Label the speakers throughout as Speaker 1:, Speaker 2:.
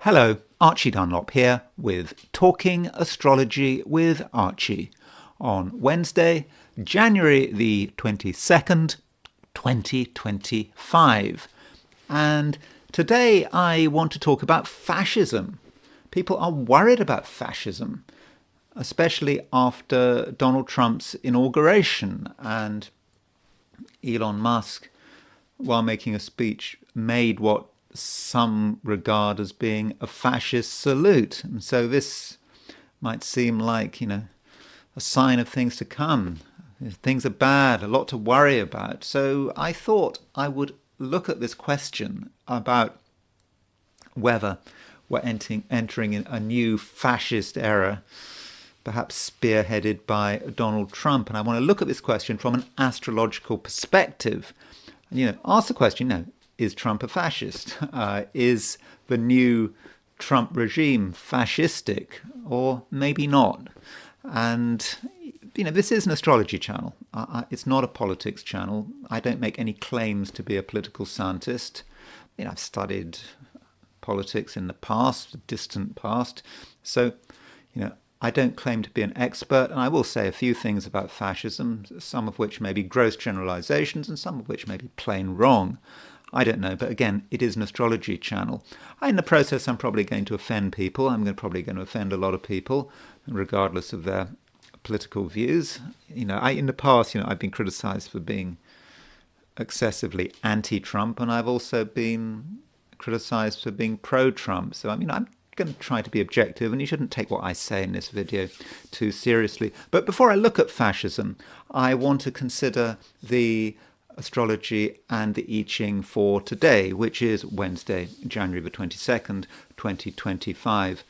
Speaker 1: Hello, Archie Dunlop here with Talking Astrology with Archie on Wednesday, January the 22nd, 2025. And today I want to talk about fascism. People are worried about fascism, especially after Donald Trump's inauguration, and Elon Musk, while making a speech, made what some regard as being a fascist salute. And so this might seem like, a sign of things to come. Things are bad, a lot to worry about. So I thought I would look at this question about whether we're entering in a new fascist era, perhaps spearheaded by Donald Trump. And I want to look at this question from an astrological perspective. And, ask the question, is Trump a fascist? Is the new Trump regime fascistic, or maybe not? And, this is an astrology channel. It's not a politics channel. I don't make any claims to be a political scientist. I've studied politics in the past, the distant past. So, I don't claim to be an expert, and I will say a few things about fascism, some of which may be gross generalizations and some of which may be plain wrong. I don't know, but again, it is an astrology channel. In the process, I'm probably going to offend people. I'm probably going to offend a lot of people, regardless of their political views. In the past, I've been criticized for being excessively anti-Trump, and I've also been criticized for being pro-Trump. So, I'm going to try to be objective, and you shouldn't take what I say in this video too seriously. But before I look at fascism, I want to consider the astrology and the I Ching for today, which is Wednesday, January the 22nd, 2025.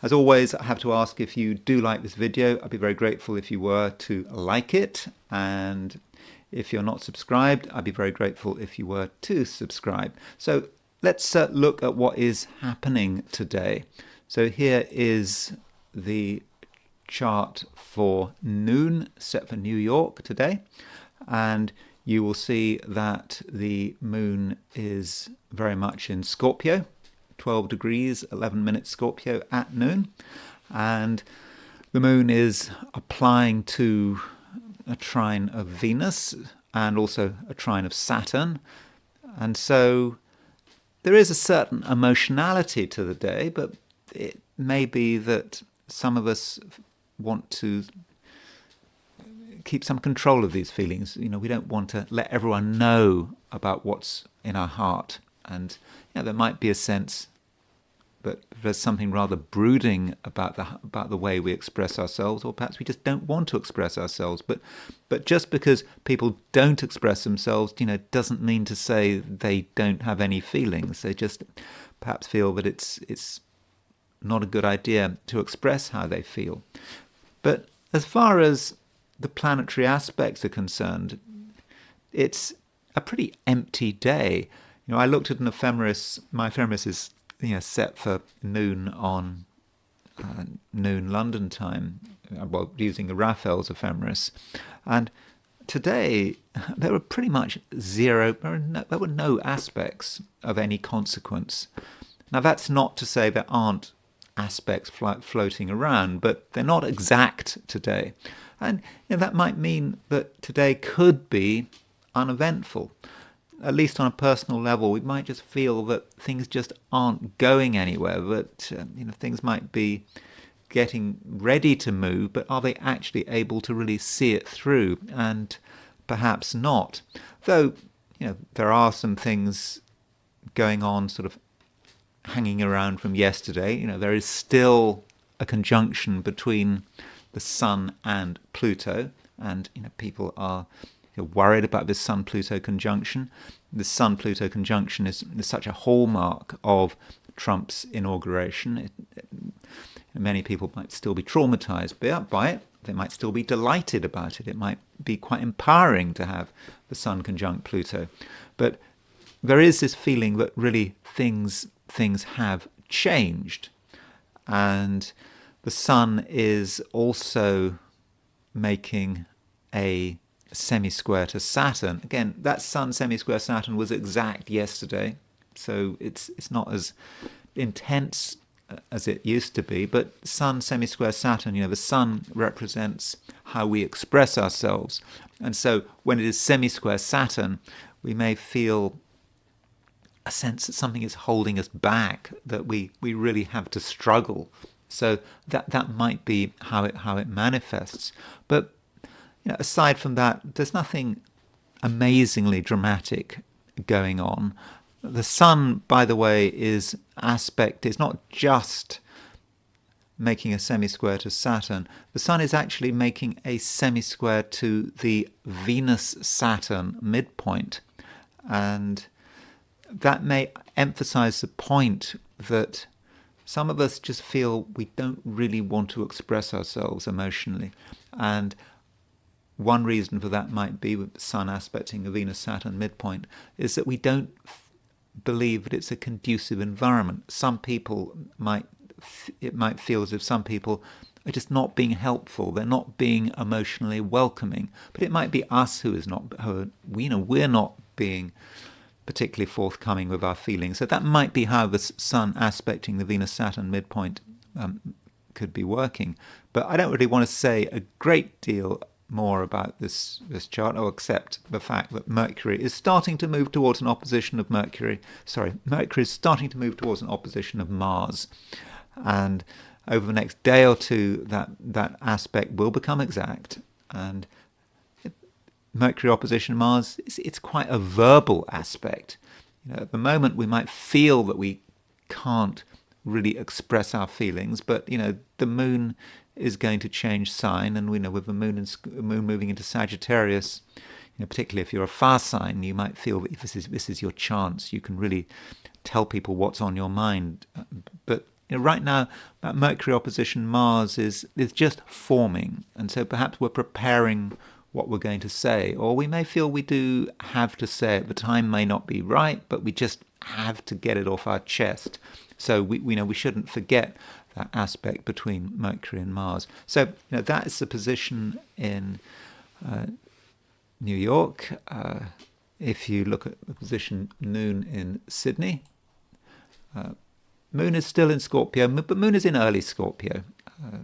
Speaker 1: As always, I have to ask, if you do like this video, I'd be very grateful if you were to like it. And if you're not subscribed, I'd be very grateful if you were to subscribe. So let's look at what is happening today. So here is the chart for noon set for New York today. And you will see that the moon is very much in Scorpio, 12 degrees, 11 minutes Scorpio at noon. And the moon is applying to a trine of Venus and also a trine of Saturn. And so there is a certain emotionality to the day, but it may be that some of us want to keep some control of these feelings. We don't want to let everyone know about what's in our heart. And there might be a sense that there's something rather brooding about the way we express ourselves, or perhaps we just don't want to express ourselves. But just because people don't express themselves, doesn't mean to say they don't have any feelings. They just perhaps feel that it's not a good idea to express how they feel. But as far as the planetary aspects are concerned, it's a pretty empty day. I looked at an ephemeris. My ephemeris is set for noon on noon London time, using the Raphael's ephemeris. And today there were pretty much zero. There were no aspects of any consequence. Now that's not to say there aren't aspects floating around, but they're not exact today. And that might mean that today could be uneventful. At least on a personal level, we might just feel that things just aren't going anywhere, that things might be getting ready to move, but are they actually able to really see it through? And perhaps not. Though, there are some things going on sort of hanging around from yesterday. There is still a conjunction between the Sun and Pluto, and people are worried about this Sun-Pluto conjunction. The Sun-Pluto conjunction is such a hallmark of Trump's inauguration. Many people might still be traumatized by it. They might still be delighted about it. It might be quite empowering to have the Sun conjunct Pluto. But there is this feeling that really things have changed. And the Sun is also making a semi-square to Saturn. Again, that Sun semi-square Saturn was exact yesterday, so it's not as intense as it used to be, but Sun semi-square Saturn, the Sun represents how we express ourselves. And so when it is semi-square Saturn, we may feel a sense that something is holding us back, that we really have to struggle. So that might be how it manifests. But aside from that, there's nothing amazingly dramatic going on. The Sun, by the way, is not just making a semi-square to Saturn. The Sun is actually making a semi-square to the Venus-Saturn midpoint. And that may emphasize the point that some of us just feel we don't really want to express ourselves emotionally. And one reason for that might be, with the Sun aspecting the Venus-Saturn midpoint, is that we don't believe that it's a conducive environment. It might feel as if some people are just not being helpful. They're not being emotionally welcoming. But it might be us we're not being particularly forthcoming with our feelings. So that might be how the Sun aspecting the Venus-Saturn midpoint could be working. But I don't really want to say a great deal more about this chart, except the fact that Mercury is starting to move towards an opposition of Mercury is starting to move towards an opposition of Mars. And over the next day or two, that aspect will become exact. And Mercury opposition Mars, it's quite a verbal aspect. At the moment, we might feel that we can't really express our feelings, but the Moon is going to change sign, and we know with the Moon moving into Sagittarius, particularly if you're a fire sign, you might feel that this is your chance. You can really tell people what's on your mind. But right now, that Mercury opposition Mars is just forming, and so perhaps we're preparing what we're going to say, or we may feel we do have to say it. The time may not be right, but we just have to get it off our chest. So we shouldn't forget that aspect between Mercury and Mars. So that is the position in New York. If you look at the position Moon in Sydney, Moon is still in Scorpio, but Moon is in early Scorpio.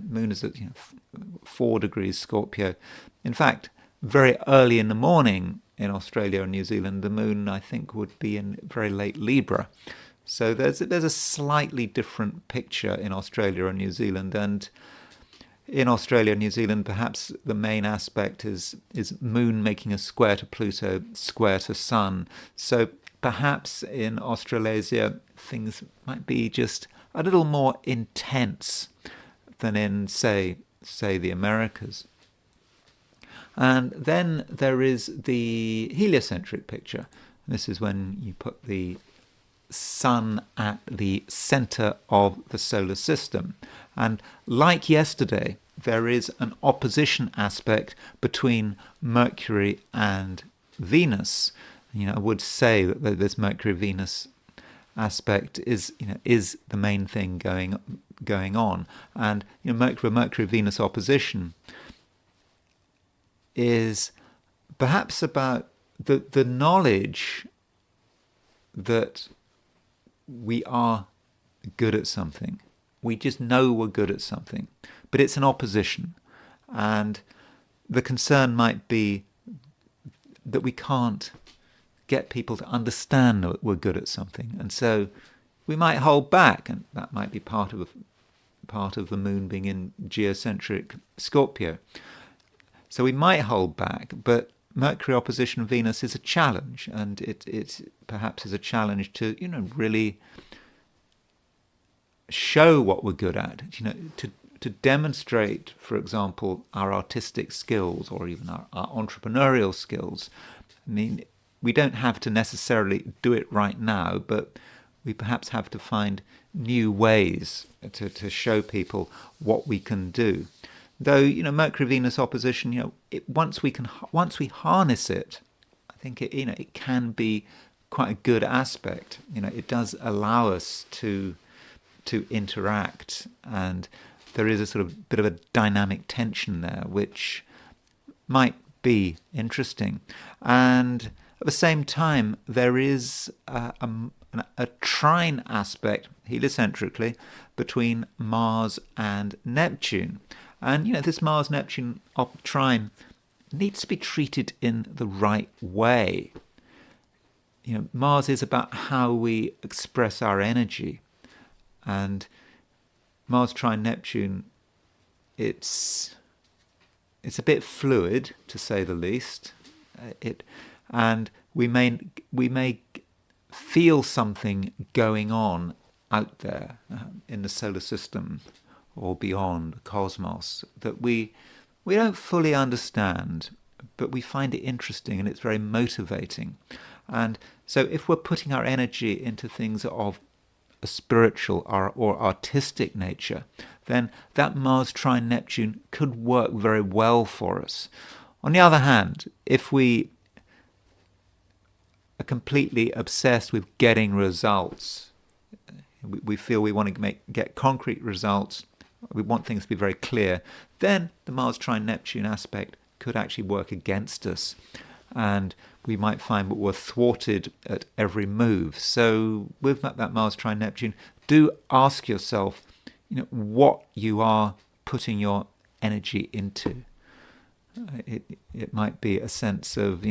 Speaker 1: Moon is at 4 degrees Scorpio. In fact, very early in the morning in Australia and New Zealand, the Moon, I think, would be in very late Libra. So there's a slightly different picture in Australia and New Zealand. And in Australia and New Zealand, perhaps the main aspect is Moon making a square to Pluto, square to Sun. So perhaps in Australasia, things might be just a little more intense than in, say the Americas. And then there is the heliocentric picture. This is when you put the Sun at the center of the solar system. And like yesterday, there is an opposition aspect between Mercury and Venus. I would say that this Mercury-Venus aspect is the main thing going on. And Mercury-Venus opposition is perhaps about the knowledge that we are good at something. We just know we're good at something, but it's an opposition. And the concern might be that we can't get people to understand that we're good at something. And so we might hold back, and that might be part of the Moon being in geocentric Scorpio. So we might hold back, but Mercury opposition Venus is a challenge, and it perhaps is a challenge to really show what we're good at, to demonstrate, for example, our artistic skills or even our entrepreneurial skills. I mean, we don't have to necessarily do it right now, but we perhaps have to find new ways to show people what we can do. Though Mercury-Venus opposition, once we harness it, I think it can be quite a good aspect. It does allow us to interact, and there is a sort of bit of a dynamic tension there, which might be interesting. And at the same time, there is a trine aspect, heliocentrically, between Mars and Neptune. And, this Mars-Neptune trine needs to be treated in the right way. Mars is about how we express our energy. And Mars trine Neptune, it's a bit fluid, to say the least. And we may feel something going on out there in the solar system or beyond the cosmos that we don't fully understand, but we find it interesting and it's very motivating. And so if we're putting our energy into things of a spiritual or artistic nature, then that Mars trine Neptune could work very well for us. On the other hand, if we are completely obsessed with getting results, we feel we want to get concrete results, we want things to be very clear, then the Mars trine Neptune aspect could actually work against us. And we might find that we're thwarted at every move. So with that Mars trine Neptune, do ask yourself, what you are putting your energy into. It might be a sense of,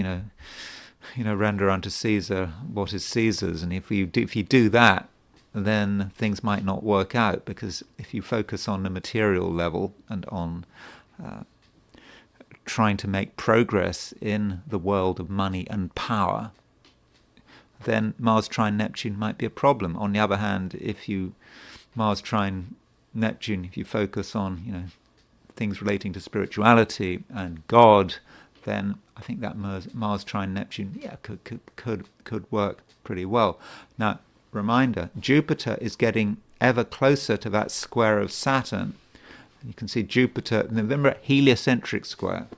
Speaker 1: render unto Caesar what is Caesar's. And if you do that, then things might not work out, because if you focus on the material level and on trying to make progress in the world of money and power, then Mars trine Neptune might be a problem. On the other hand, if you Mars trine Neptune, if you focus on things relating to spirituality and God, then I think that Mars trine Neptune could work pretty well. Now, reminder, Jupiter is getting ever closer to that square of Saturn. You can see Jupiter, remember, heliocentric square.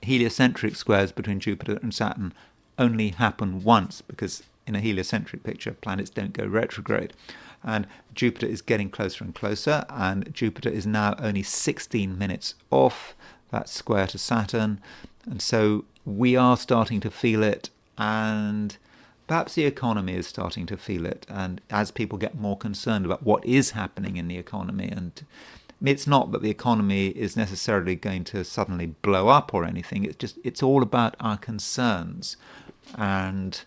Speaker 1: Heliocentric squares between Jupiter and Saturn only happen once, because in a heliocentric picture, planets don't go retrograde. And Jupiter is getting closer and closer, and Jupiter is now only 16 minutes off that square to Saturn. And so we are starting to feel it, and perhaps the economy is starting to feel it. And as people get more concerned about what is happening in the economy, and it's not that the economy is necessarily going to suddenly blow up or anything. It's all about our concerns. And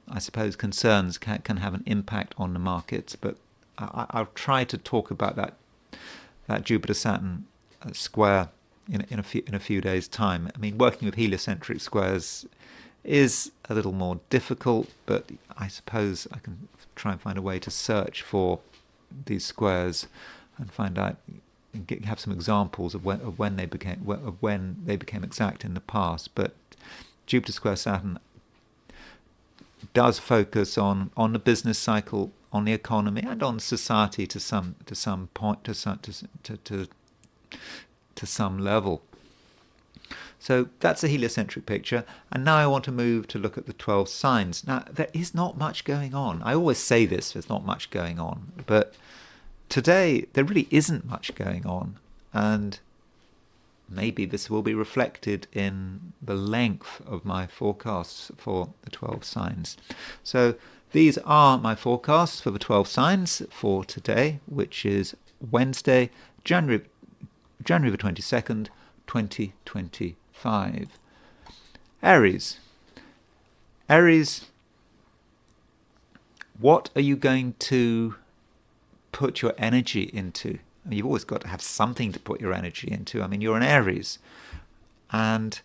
Speaker 1: I suppose concerns can have an impact on the markets. But I'll try to talk about that Jupiter-Saturn square in a few days' time. I mean, working with heliocentric squares is a little more difficult, but I suppose I can try and find a way to search for these squares and find out, have some examples of when they became exact in the past. But Jupiter square Saturn does focus on the business cycle, on the economy, and on society to some point, to some level. So that's a heliocentric picture. And now I want to move to look at the 12 signs. Now, there is not much going on. I always say this, there's not much going on. But today, there really isn't much going on. And maybe this will be reflected in the length of my forecasts for the 12 signs. So these are my forecasts for the 12 signs for today, which is Wednesday, January the 22nd, 2025. Aries. Aries, what are you going to put your energy into? I mean, you've always got to have something to put your energy into. I mean, you're an Aries. And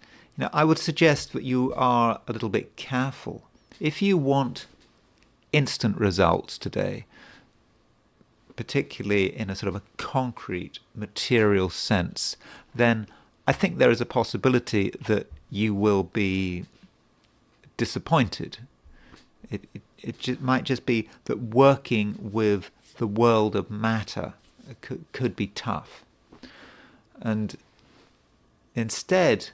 Speaker 1: I would suggest that you are a little bit careful. If you want instant results today, particularly in a sort of a concrete, material sense, then I think there is a possibility that you will be disappointed. It might just be that working with the world of matter could be tough. And instead,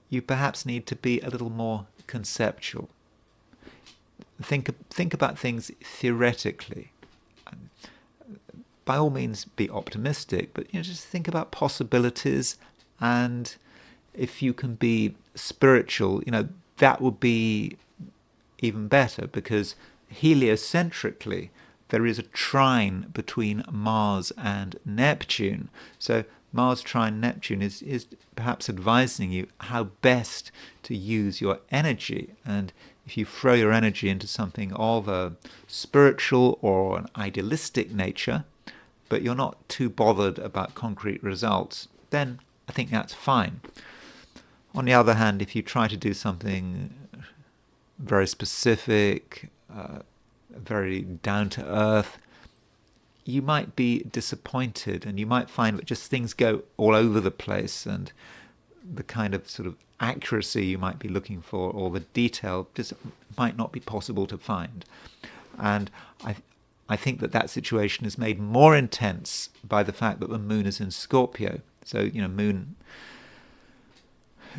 Speaker 1: you perhaps need to be a little more conceptual. Think about things theoretically. By all means, be optimistic, but just think about possibilities. And if you can be spiritual, that would be even better, because heliocentrically there is a trine between Mars and Neptune. So Mars trine Neptune is perhaps advising you how best to use your energy. And if you throw your energy into something of a spiritual or an idealistic nature, but you're not too bothered about concrete results, then I think that's fine. On the other hand, if you try to do something very specific, very down to earth, you might be disappointed, and you might find that just things go all over the place, and the kind of sort of accuracy you might be looking for, or the detail, just might not be possible to find. And I think that situation is made more intense by the fact that the moon is in Scorpio. So, moon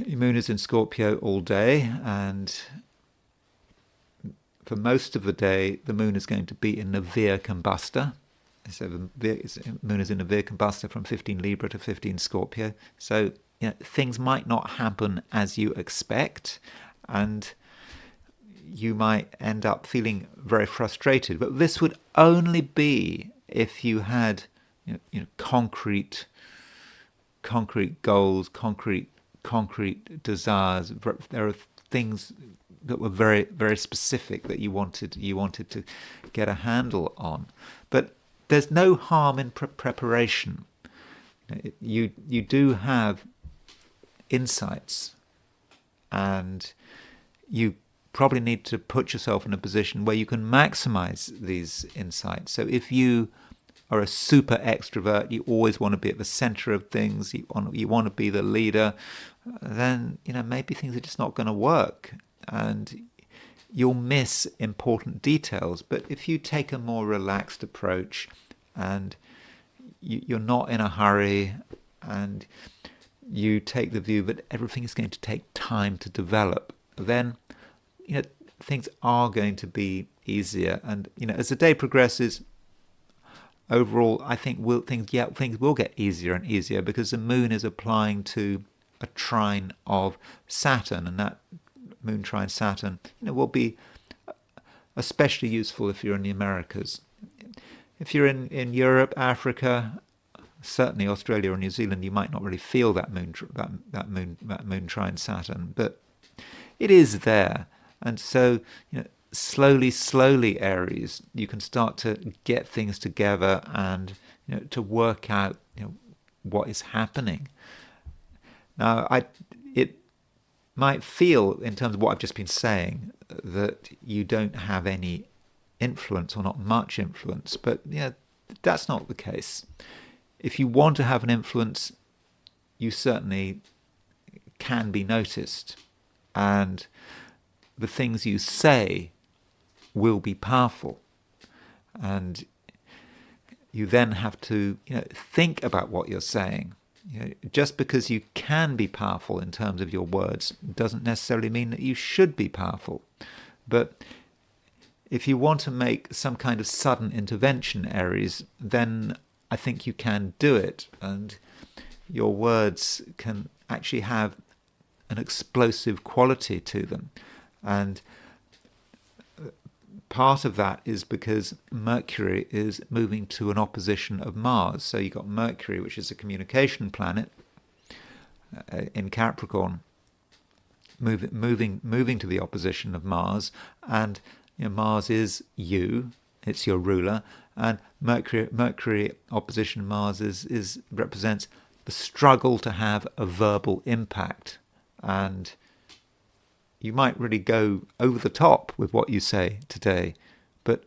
Speaker 1: is in Scorpio all day, and for most of the day, the moon is going to be in the Via Combusta. So the moon is in the Via Combusta from 15 Libra to 15 Scorpio. So things might not happen as you expect, and you might end up feeling very frustrated. But this would only be if you had concrete goals, concrete desires. There are things that were very, very specific that you wanted to get a handle on. But there's no harm in preparation. You do have insights, and you probably need to put yourself in a position where you can maximize these insights. So if you are a super extrovert, you always want to be at the center of things, you want to be the leader, then maybe things are just not going to work, and you'll miss important details. But if you take a more relaxed approach, and you're not in a hurry, and you take the view that everything is going to take time to develop, then things are going to be easier. And as the day progresses, overall, I think things will get easier and easier, because the moon is applying to a trine of Saturn, and that moon trine Saturn will be especially useful if you're in the Americas. If you're in Europe, Africa, certainly Australia or New Zealand, you might not really feel that moon trine Saturn, but it is there. And so slowly, Aries, you can start to get things together, and to work out what is happening. Now, it might feel, in terms of what I've just been saying, that you don't have any influence, or not much influence, but that's not the case. If you want to have an influence, you certainly can be noticed, and the things you say will be powerful, and you then have to think about what you're saying. Just because you can be powerful in terms of your words doesn't necessarily mean that you should be powerful. But if you want to make some kind of sudden intervention, Aries, then I think you can do it, and your words can actually have an explosive quality to them. And part of that is because Mercury is moving to an opposition of Mars. So you've got Mercury, which is a communication planet in Capricorn, moving to the opposition of Mars, and Mars is you, it's your ruler, and Mercury opposition Mars represents the struggle to have a verbal impact, and you might really go over the top with what you say today, but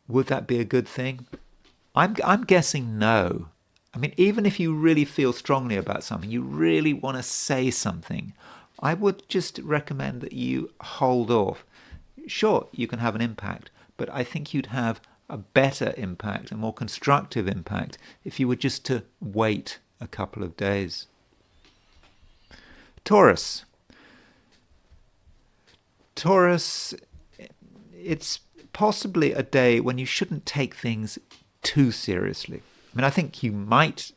Speaker 1: would that be a good thing? I'm guessing no. I mean, even if you really feel strongly about something, you really want to say something, I would just recommend that you hold off. Sure, you can have an impact, but I think you'd have a better impact, a more constructive impact, if you were just to wait a couple of days. Taurus, it's possibly a day when you shouldn't take things too seriously. I mean, I think you might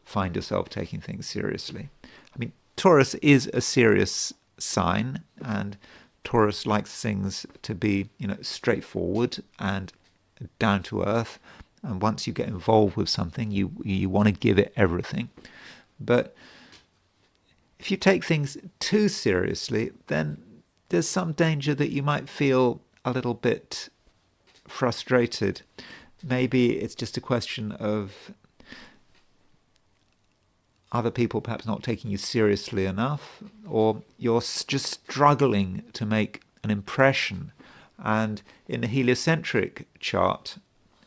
Speaker 1: find yourself taking things seriously. I mean, Taurus is a serious sign, and Taurus likes things to be, straightforward and down to earth. And once you get involved with something, you want to give it everything. But if you take things too seriously, then there's some danger that you might feel a little bit frustrated. Maybe it's just a question of other people perhaps not taking you seriously enough, or you're just struggling to make an impression. And in the heliocentric chart,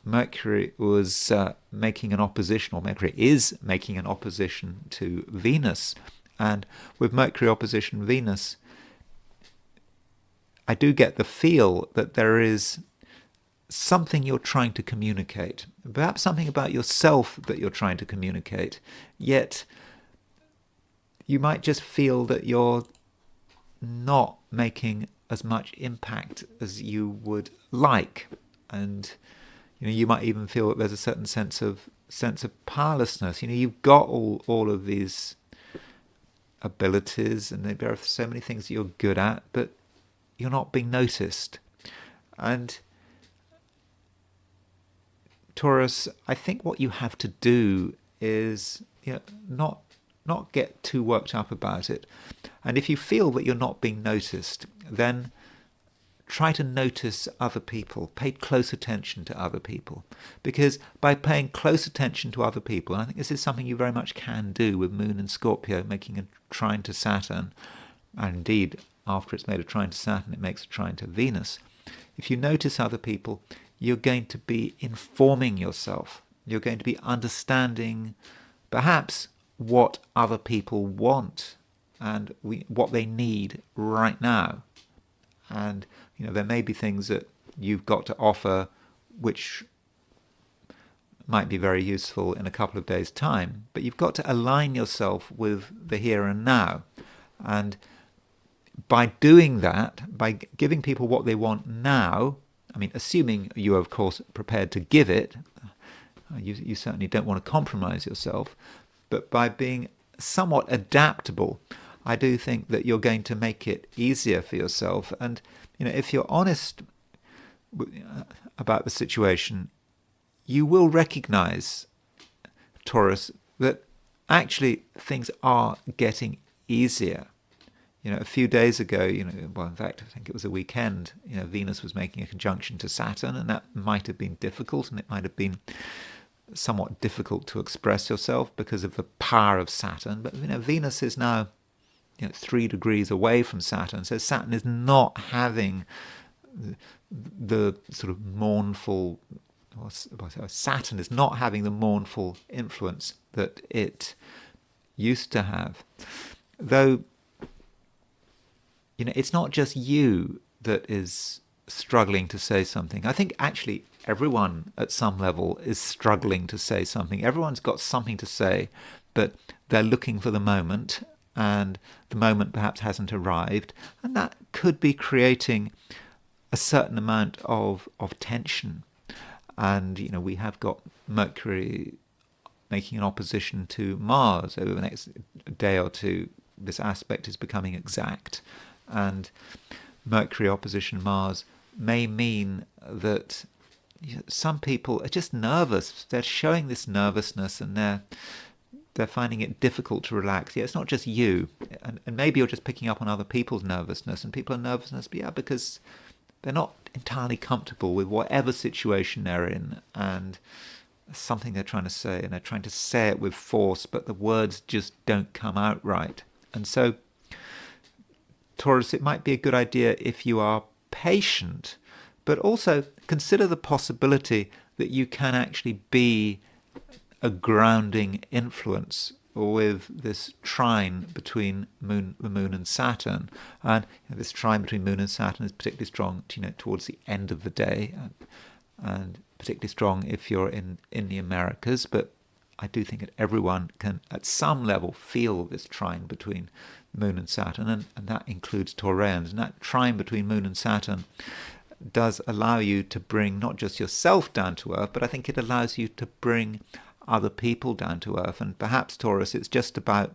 Speaker 1: Mercury was making an opposition, or Mercury is making an opposition to Venus. And with Mercury opposition Venus, I do get the feel that there is something you're trying to communicate, perhaps something about yourself that you're trying to communicate, yet you might just feel that you're not making as much impact as you would like. And you might even feel that there's a certain sense of powerlessness. You've got all of these abilities, and there are so many things that you're good at, but you're not being noticed. And Taurus, I think what you have to do is not get too worked up about it. And if you feel that you're not being noticed, then try to notice other people. Pay close attention to other people. Because by paying close attention to other people, and I think this is something you very much can do with Moon and Scorpio making a trine to Saturn, and indeed, after it's made a trine to Saturn, it makes a trine to Venus. If you notice other people, you're going to be informing yourself. You're going to be understanding perhaps what other people want and what they need right now. And there may be things that you've got to offer which might be very useful in a couple of days' time, but you've got to align yourself with the here and now. And by doing that, by giving people what they want now, assuming you are, of course, prepared to give it, you certainly don't want to compromise yourself, but by being somewhat adaptable, I do think that you're going to make it easier for yourself. And if you're honest about the situation, you will recognize, Taurus, that actually things are getting easier. A few days ago, well, in fact, I think it was a weekend, Venus was making a conjunction to Saturn, and that might have been difficult, and it might have been somewhat difficult to express yourself because of the power of Saturn. But, Venus is now 3 degrees away from Saturn, so Saturn is not having the sort of mournful, Saturn is not having the mournful influence that it used to have. Though, it's not just you that is struggling to say something. I think actually everyone at some level is struggling to say something. Everyone's got something to say, but they're looking for the moment, and the moment perhaps hasn't arrived, and that could be creating a certain amount of tension. And we have got Mercury making an opposition to Mars over the next day or two. This aspect is becoming exact, and Mercury opposition Mars may mean that some people are just nervous. They're showing this nervousness, and they're finding it difficult to relax. Yeah, it's not just you, and maybe you're just picking up on other people's nervousness, and people are nervous because they're not entirely comfortable with whatever situation they're in, and something they're trying to say, and they're trying to say it with force, but the words just don't come out right. And so, Taurus, it might be a good idea if you are patient, but also consider the possibility that you can actually be a grounding influence with this trine between the Moon and Saturn. And this trine between Moon and Saturn is particularly strong towards the end of the day, and particularly strong if you're in the Americas. But I do think that everyone can at some level feel this trine between Moon and Saturn, and that includes Taurians. And that trine between Moon and Saturn does allow you to bring not just yourself down to earth, but I think it allows you to bring other people down to earth. And perhaps, Taurus, it's just about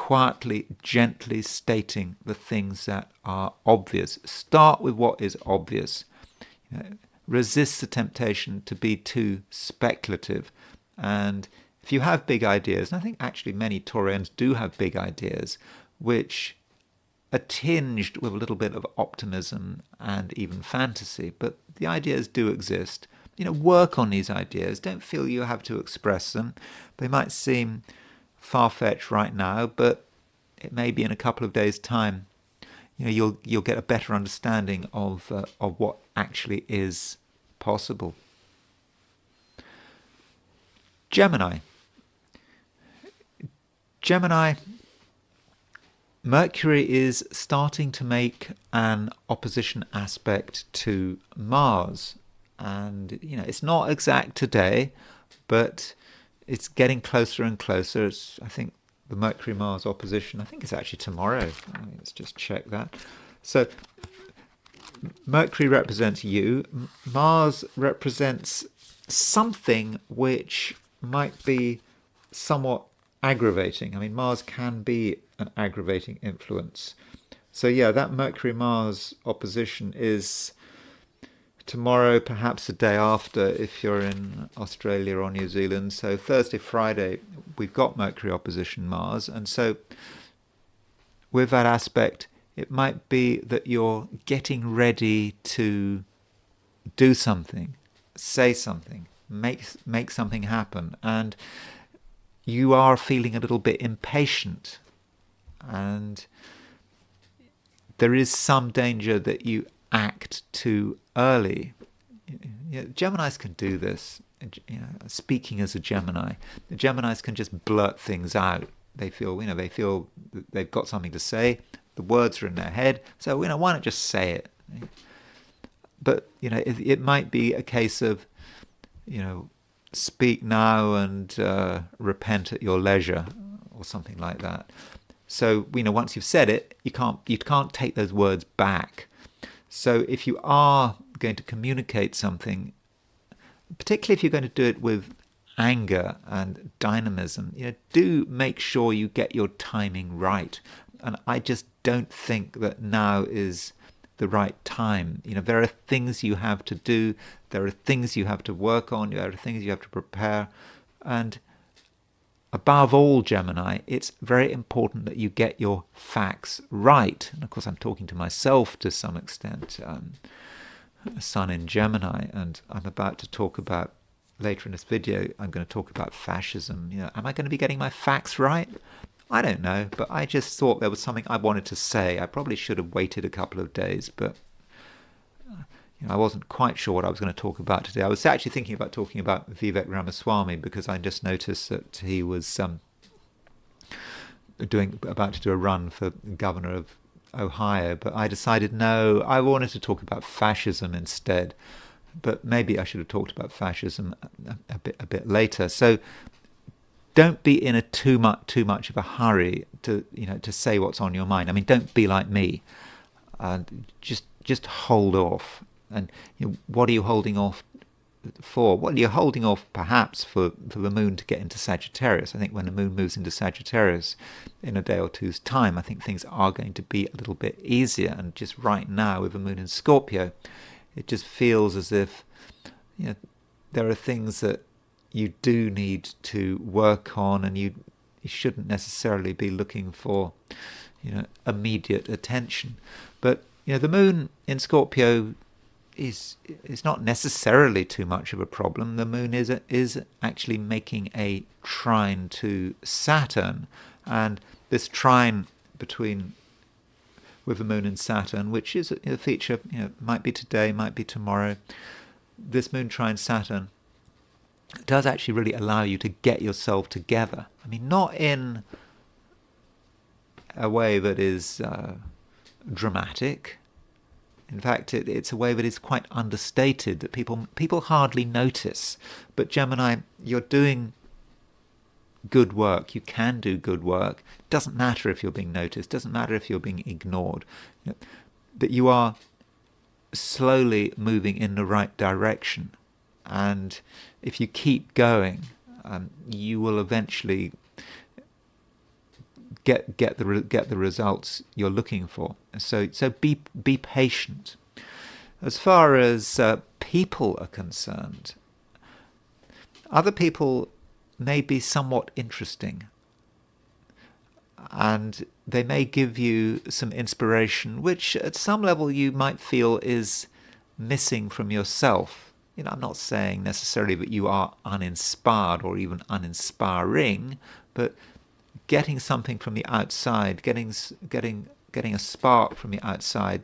Speaker 1: quietly, gently stating the things that are obvious. Start with what is obvious. Resist the temptation to be too speculative. And if you have big ideas, and I think actually many Taurians do have big ideas, which are tinged with a little bit of optimism and even fantasy, but the ideas do exist. Work on these ideas. Don't feel you have to express them. They might seem far-fetched right now, but it may be in a couple of days' time. You'll get a better understanding of what actually is possible. Gemini. Mercury is starting to make an opposition aspect to Mars. And, it's not exact today, but it's getting closer and closer. I think the Mercury-Mars opposition, I think it's actually tomorrow. Let's just check that. So Mercury represents you. Mars represents something which might be somewhat aggravating. Mars can be an aggravating influence. So yeah, that Mercury-Mars opposition is tomorrow, perhaps the day after if you're in Australia or New Zealand. So Thursday, Friday, we've got Mercury opposition Mars. And so with that aspect, it might be that you're getting ready to do something, say something, make something happen. And you are feeling a little bit impatient. And there is some danger that you act too early. Geminis can do this. Speaking as a Gemini, the Geminis can just blurt things out. They feel they've got something to say. The words are in their head, so why not just say it? But it might be a case of speak now and repent at your leisure, or something like that. So once you've said it, you can't take those words back. So if you are going to communicate something, particularly if you're going to do it with anger and dynamism, do make sure you get your timing right. And I just don't think that now is the right time. There are things you have to do, there are things you have to work on, there are things you have to prepare. And above all, Gemini, it's very important that you get your facts right. And of course, I'm talking to myself to some extent, Sun in Gemini, and I'm about to talk about, later in this video, I'm going to talk about fascism. Am I going to be getting my facts right? I don't know, but I just thought there was something I wanted to say. I probably should have waited a couple of days, but I wasn't quite sure what I was going to talk about today. I was actually thinking about talking about Vivek Ramaswamy, because I just noticed that he was about to do a run for governor of Ohio, but I decided no, I wanted to talk about fascism instead. But maybe I should have talked about fascism a bit later. So don't be in a too much of a hurry to say what's on your mind. Don't be like me. Just hold off. And what are you holding off for? Well, you're holding off perhaps for the moon to get into Sagittarius. I think when the moon moves into Sagittarius in a day or two's time, I think things are going to be a little bit easier. And just right now with the moon in Scorpio, it just feels as if there are things that you do need to work on, and you shouldn't necessarily be looking for immediate attention. But the moon in Scorpio is not necessarily too much of a problem. The moon is actually making a trine to Saturn, and this trine with the moon and Saturn, which is a feature, might be today, might be tomorrow. This moon trine Saturn does actually really allow you to get yourself together. Not in a way that is dramatic. In fact, it's a way that is quite understated, that people hardly notice. But Gemini, you're doing good work. You can do good work. It doesn't matter if you're being noticed. It doesn't matter if you're being ignored. That you are slowly moving in the right direction. And if you keep going, you will eventually get the results you're looking for. So be patient. As far as people are concerned, other people may be somewhat interesting, and they may give you some inspiration, which at some level you might feel is missing from yourself. I'm not saying necessarily that you are uninspired or even uninspiring, but getting something from the outside, getting a spark from the outside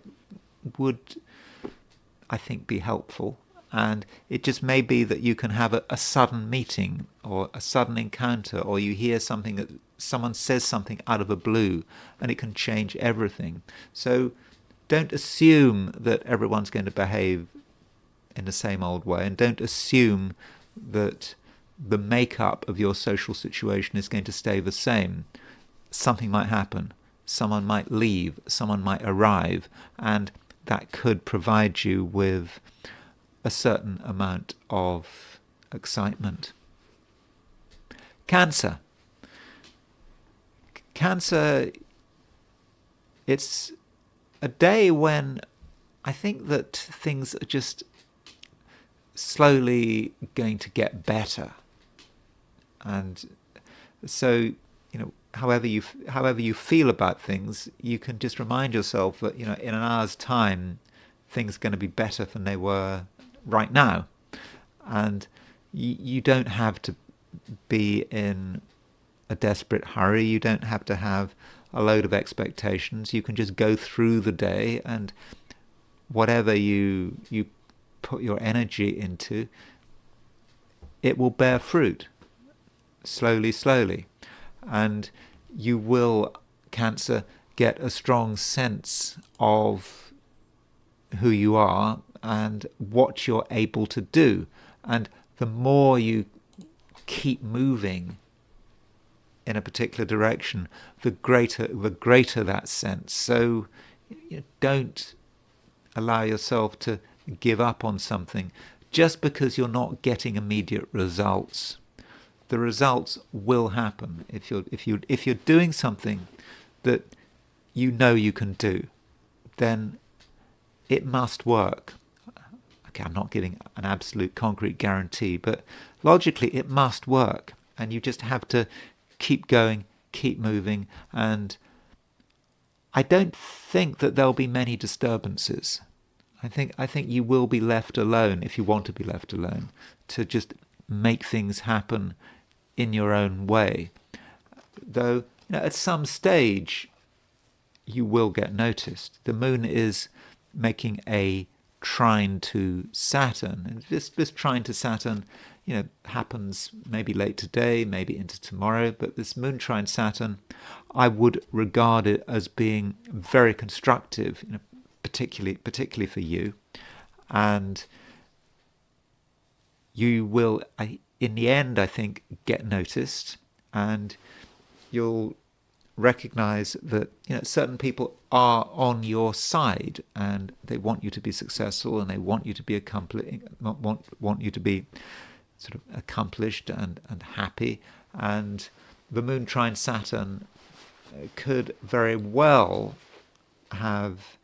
Speaker 1: would, I think, be helpful. And it just may be that you can have a sudden meeting or a sudden encounter, or you hear something that someone says something out of the blue, and it can change everything. So don't assume that everyone's going to behave in the same old way, and don't assume that the makeup of your social situation is going to stay the same. Something might happen. Someone might leave. Someone might arrive, and that could provide you with a certain amount of excitement. Cancer. Cancer, it's a day when I think that things are just slowly going to get better. And so, however you feel about things, you can just remind yourself that, in an hour's time, things are going to be better than they were right now. And you don't have to be in a desperate hurry. You don't have to have a load of expectations. You can just go through the day, and whatever you put your energy into, it will bear fruit slowly. And you will, Cancer, get a strong sense of who you are and what you're able to do. And the more you keep moving in a particular direction, the greater that sense. So don't allow yourself to give up on something just because you're not getting immediate results. The results will happen if you're doing something that you can do. Then it must work. Okay, I'm not giving an absolute concrete guarantee, but logically it must work, and you just have to keep going, keep moving, and I don't think that there'll be many disturbances. I think you will be left alone, if you want to be left alone, to just make things happen in your own way. Though, at some stage you will get noticed. The moon is making a trine to Saturn, and this trine to Saturn, happens maybe late today, maybe into tomorrow, but this moon trine Saturn, I would regard it as being very constructive, particularly for you, and you will, in the end, I think, get noticed, and you'll recognize that certain people are on your side, and they want you to be successful, and they want you to be want you to be sort of accomplished and happy. And the moon trine Saturn could very well have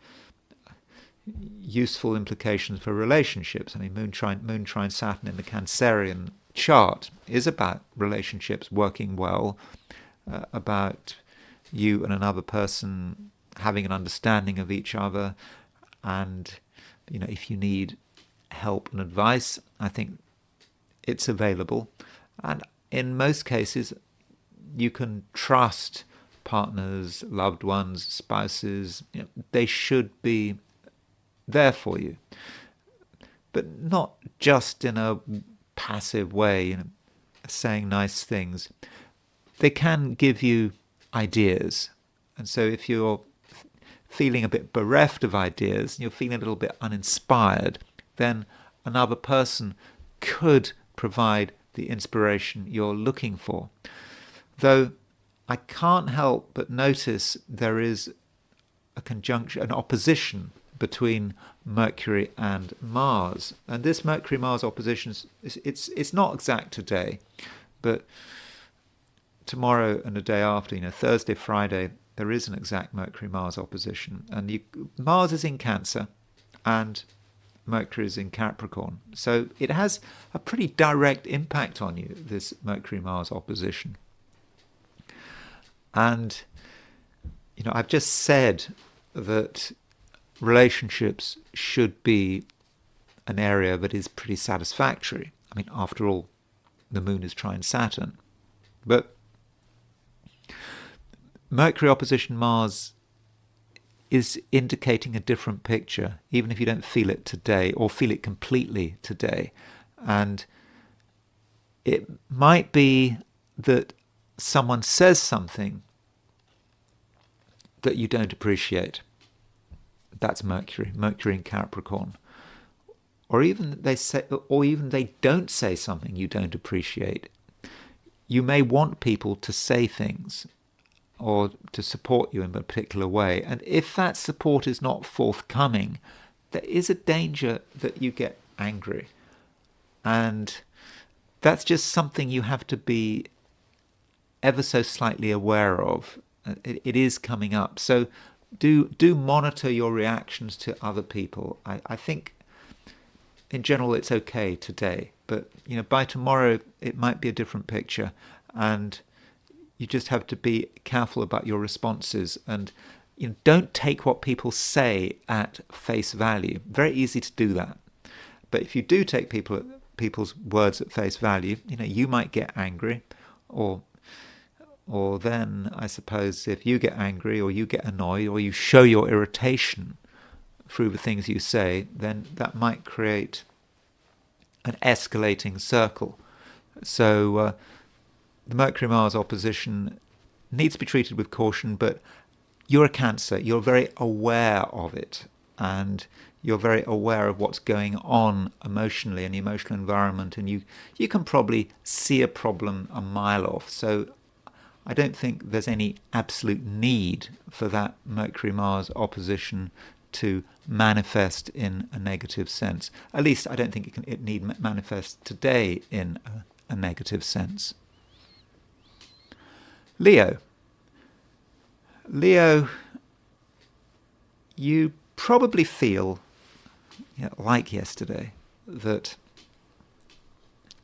Speaker 1: useful implications for relationships. I mean, moon trine Saturn in the Cancerian chart is about relationships working well, about you and another person having an understanding of each other, and if you need help and advice, I think it's available. And in most cases you can trust partners, loved ones, spouses. They should be there for you, but not just in a passive way, saying nice things. They can give you ideas, and so if you're feeling a bit bereft of ideas, you're feeling a little bit uninspired, then another person could provide the inspiration you're looking for. Though I can't help but notice there is a conjunction, an opposition between Mercury and Mars, and this Mercury-Mars opposition it's not exact today, but tomorrow and the day after, Thursday, Friday, there is an exact Mercury-Mars opposition. And Mars is in Cancer and Mercury is in Capricorn. So it has a pretty direct impact on you, this Mercury-Mars opposition. And, I've just said that relationships should be an area that is pretty satisfactory. I mean, after all, the moon is trine Saturn. But Mercury opposition Mars is indicating a different picture, even if you don't feel it today or feel it completely today. And it might be that someone says something that you don't appreciate. That's Mercury in Capricorn. Or even they don't say something you don't appreciate. You may want people to say things or to support you in a particular way. And if that support is not forthcoming, there is a danger that you get angry. And that's just something you have to be ever so slightly aware of. It is coming up. So do monitor your reactions to other people. I think in general it's okay today, but by tomorrow it might be a different picture, and you just have to be careful about your responses, and don't take what people say at face value. Very easy to do that, but if you do take people's words at face value, you might get angry, or then I suppose if you get angry or you get annoyed or you show your irritation through the things you say, then that might create an escalating circle. So the Mercury-Mars opposition needs to be treated with caution, but you're a Cancer, you're very aware of it, and you're very aware of what's going on emotionally in the emotional environment, and you can probably see a problem a mile off. So I don't think there's any absolute need for that Mercury-Mars opposition to manifest in a negative sense. At least I don't think it need manifest today in a negative sense. Leo, you probably feel, like yesterday, that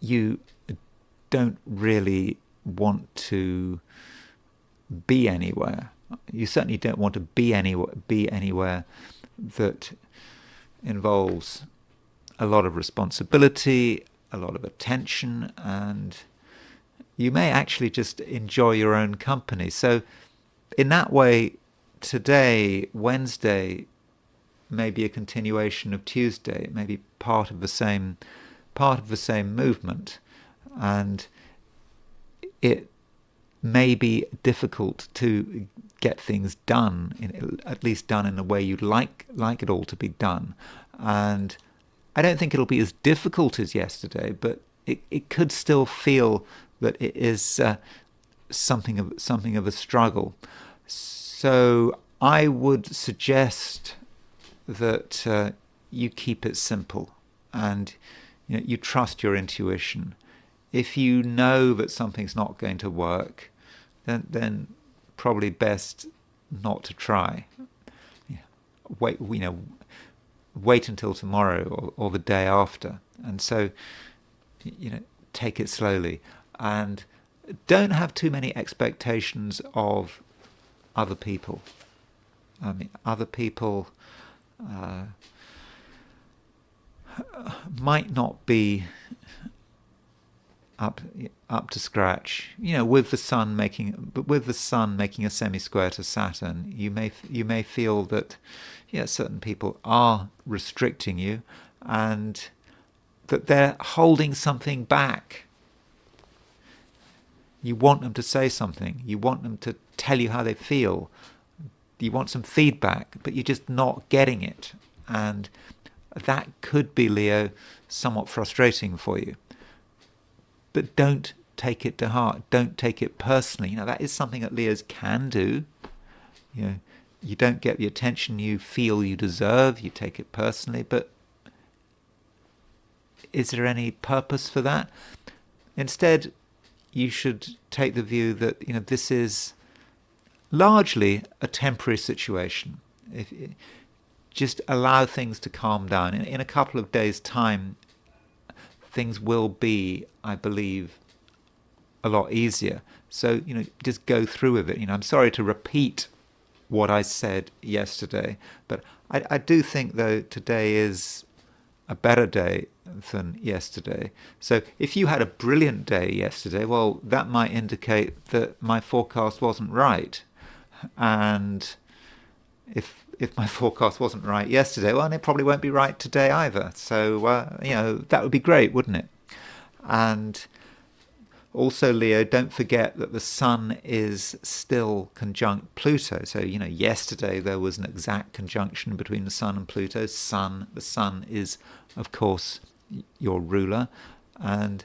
Speaker 1: you don't really want to be anywhere. You certainly don't want to be anywhere that involves a lot of responsibility, a lot of attention, and you may actually just enjoy your own company. So in that way, today, Wednesday, may be a continuation of Tuesday. It may be part of the same movement, and it may be difficult to get things done, at least done in the way you'd like it all to be done. And I don't think it'll be as difficult as yesterday, but it could still feel that it is something of a struggle. So I would suggest that you keep it simple, and you trust your intuition. If you know that something's not going to work, then probably best not to try. Wait until tomorrow or the day after. And so, take it slowly, and don't have too many expectations of other people. I mean, other people might not be up to scratch, with the sun making a semi-square to Saturn. You may feel that certain people are restricting you, and that they're holding something back. You want them to say something. You want them to tell you how they feel. You want some feedback, but you're just not getting it, and that could be, Leo, somewhat frustrating for you. But don't take it to heart. Don't take it personally. That is something that Leos can do. You don't get the attention you feel you deserve. You take it personally. But is there any purpose for that? Instead, you should take the view that this is largely a temporary situation. Just allow things to calm down. In a couple of days' time, things will be, I believe, a lot easier. So, just go through with it. I'm sorry to repeat what I said yesterday, but I do think, though, today is a better day than yesterday. So if you had a brilliant day yesterday, well, that might indicate that my forecast wasn't right. And if my forecast wasn't right yesterday, well, it probably won't be right today either. So, that would be great, wouldn't it? And also, Leo, don't forget that the Sun is still conjunct Pluto. So, yesterday there was an exact conjunction between the Sun and Pluto. The Sun is, of course, your ruler. And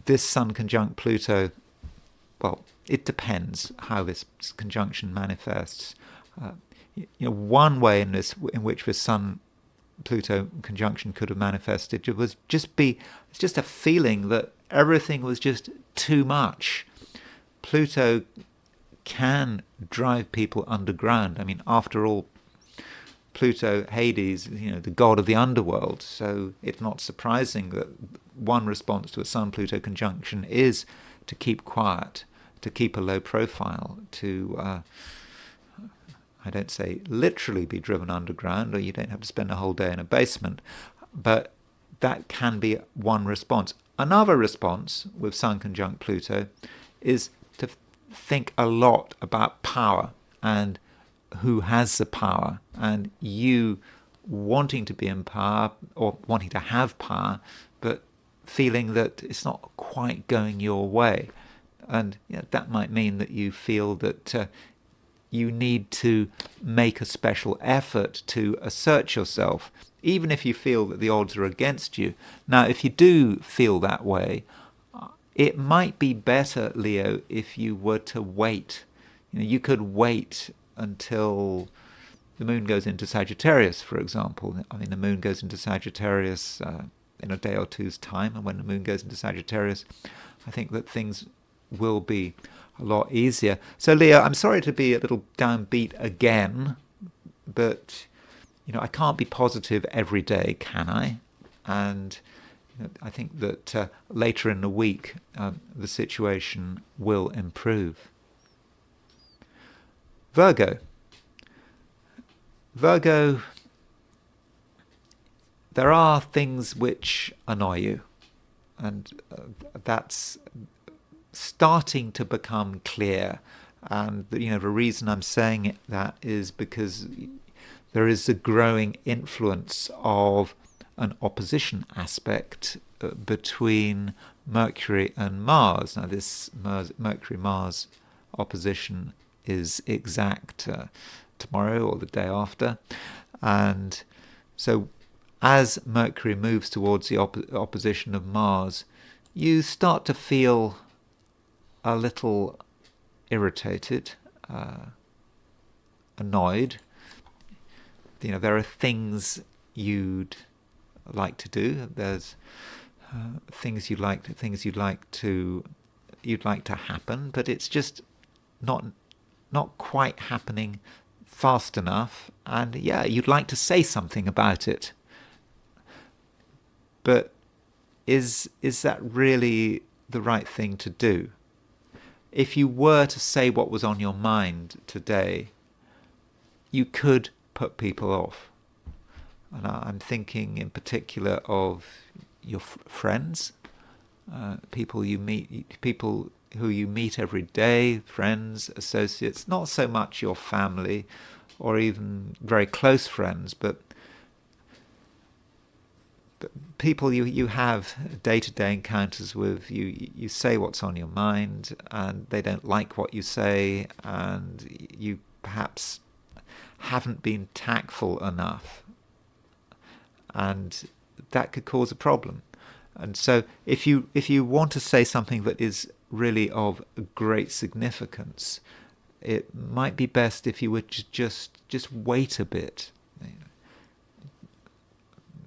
Speaker 1: this Sun conjunct Pluto, well, it depends how this conjunction manifests. One way in which this Sun-Pluto conjunction could have manifested was just a feeling that everything was just too much. Pluto can drive people underground. I mean, after all, Pluto, Hades, the god of the underworld. So it's not surprising that one response to a Sun-Pluto conjunction is to keep quiet, to keep a low profile, to, I don't say literally be driven underground, or you don't have to spend a whole day in a basement, but that can be one response. Another response with Sun conjunct Pluto is to think a lot about power and who has the power, and you wanting to be in power or wanting to have power, but feeling that it's not quite going your way. And that might mean that you feel that you need to make a special effort to assert yourself, even if you feel that the odds are against you. Now, if you do feel that way, it might be better, Leo, if you were to wait. You could wait until the moon goes into Sagittarius, for example. I mean, the moon goes into Sagittarius in a day or two's time, and when the moon goes into Sagittarius, I think that things will be a lot easier. So, Leo, I'm sorry to be a little downbeat again, but I can't be positive every day, can I? And I think that later in the week, the situation will improve. Virgo, there are things which annoy you, and that's starting to become clear. And the reason I'm saying that is because there is a growing influence of an opposition aspect between Mercury and Mars. Now, this Mercury-Mars opposition is exact tomorrow or the day after. And so as Mercury moves towards the opposition of Mars, you start to feel a little irritated, annoyed. There are things you'd like to do. There's things you'd like to happen, but it's just not quite happening fast enough. And you'd like to say something about it, but is that really the right thing to do? If you were to say what was on your mind today, you could put people off. And I'm thinking in particular of your friends, people who you meet every day, friends, associates, not so much your family or even very close friends, but people you have day-to-day encounters with. You say what's on your mind, and they don't like what you say, and you perhaps haven't been tactful enough, and that could cause a problem. And so if you want to say something that is really of great significance, it might be best if you would just wait a bit,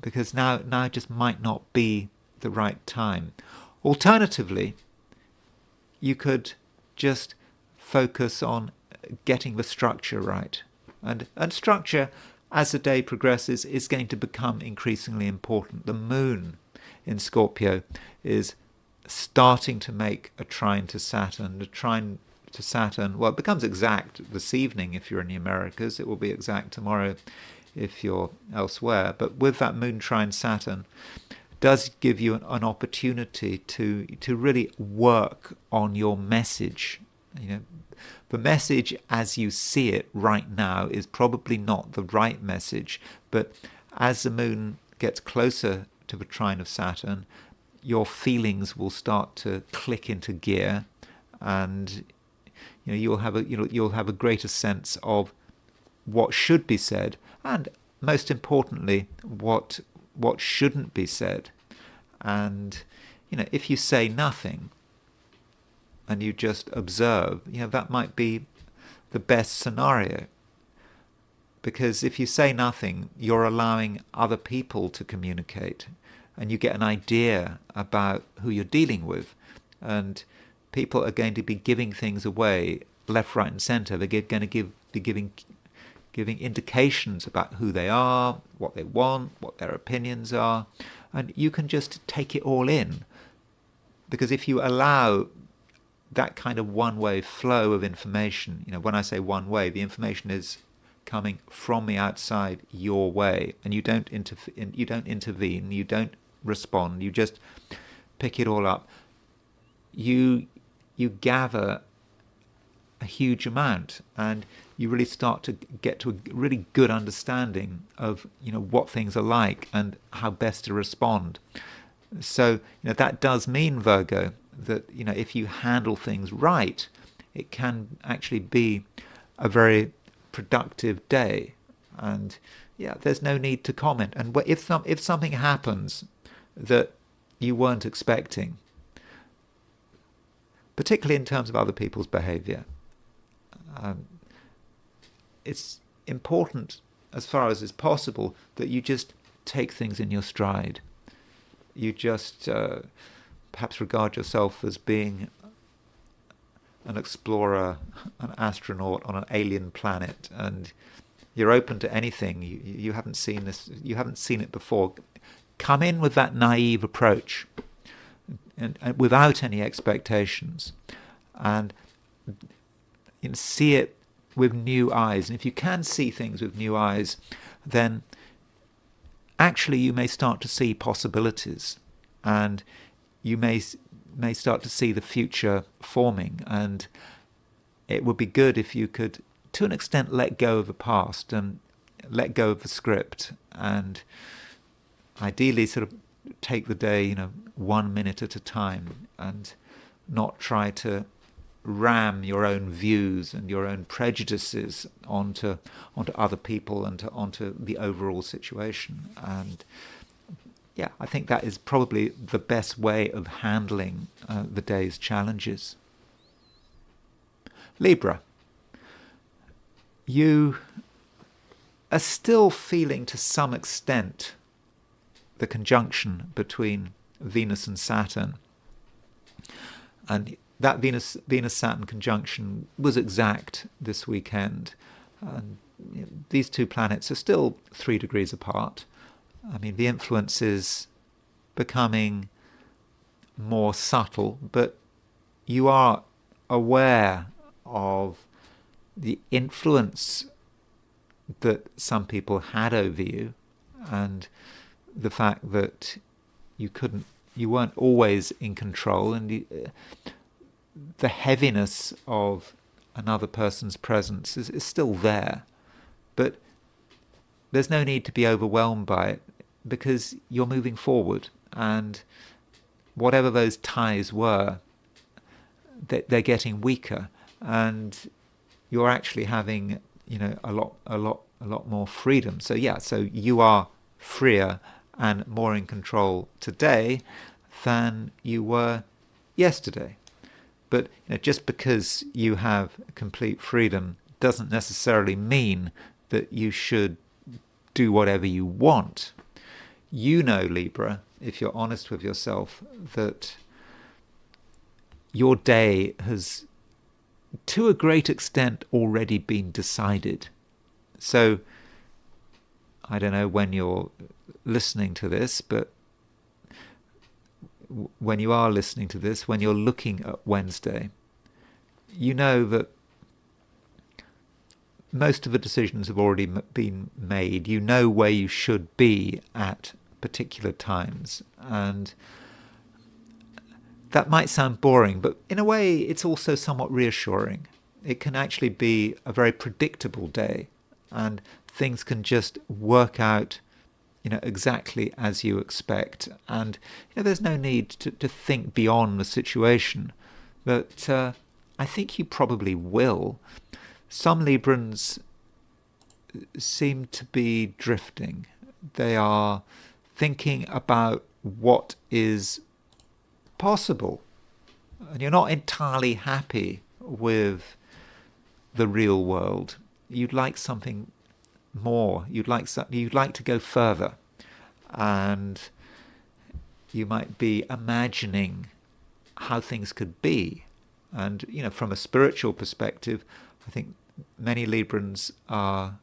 Speaker 1: because now just might not be the right time. Alternatively, you could just focus on getting the structure right. And structure, as the day progresses, is going to become increasingly important. The moon in Scorpio is starting to make a trine to Saturn. The trine to Saturn, well, it becomes exact this evening if you're in the Americas. It will be exact tomorrow if you're elsewhere. But with that moon trine Saturn, does give you an opportunity to really work on your message. The message as you see it right now is probably not the right message, but as the moon gets closer to the trine of Saturn, your feelings will start to click into gear, and you'll have a greater sense of what should be said, and most importantly, what shouldn't be said. And if you say nothing and you just observe, that might be the best scenario. Because if you say nothing, you're allowing other people to communicate, and you get an idea about who you're dealing with. And people are going to be giving things away left, right, and centre. They're going to be giving indications about who they are, what they want, what their opinions are, and you can just take it all in. Because if you allow that kind of one-way flow of information, when I say one way, the information is coming from the outside your way, and you don't intervene, you don't respond, you just pick it all up. You gather a huge amount, and you really start to get to a really good understanding of what things are like and how best to respond. So that does mean, Virgo, that if you handle things right, it can actually be a very productive day. And there's no need to comment. And if something happens that you weren't expecting, particularly in terms of other people's behavior, it's important, as far as is possible, that you just take things in your stride. You just perhaps regard yourself as being an explorer, an astronaut on an alien planet, and you're open to anything. You haven't seen this, you haven't seen it before. Come in with that naive approach, and without any expectations, and see it with new eyes. And if you can see things with new eyes, then actually you may start to see possibilities, and you may start to see the future forming. And it would be good if you could, to an extent, let go of the past and let go of the script, and ideally sort of take the day 1 minute at a time, and not try to ram your own views and your own prejudices onto other people and onto the overall situation. And I think that is probably the best way of handling the day's challenges. Libra, you are still feeling to some extent the conjunction between Venus and Saturn, and that Venus-Saturn conjunction was exact this weekend. And these two planets are still 3 degrees apart. I mean, the influence is becoming more subtle, but you are aware of the influence that some people had over you, and the fact that you weren't always in control, and the heaviness of another person's presence is still there. But there's no need to be overwhelmed by it, because you're moving forward, and whatever those ties were, they're getting weaker, and you're actually having a lot more freedom. So you are freer and more in control today than you were yesterday. But just because you have complete freedom doesn't necessarily mean that you should do whatever you want. Libra, if you're honest with yourself, that your day has, to a great extent, already been decided. So, I don't know when you're listening to this, but when you are listening to this, when you're looking at Wednesday, you know that most of the decisions have already been made. You know where you should be at particular times. And that might sound boring, but in a way it's also somewhat reassuring. It can actually be a very predictable day, and things can just work out, exactly as you expect. And there's no need to think beyond the situation. But I think you probably will. Some Librans seem to be drifting. They are thinking about what is possible, and you're not entirely happy with the real world. You'd like something more. You'd like to go further, and you might be imagining how things could be. And from a spiritual perspective, I think many Librans are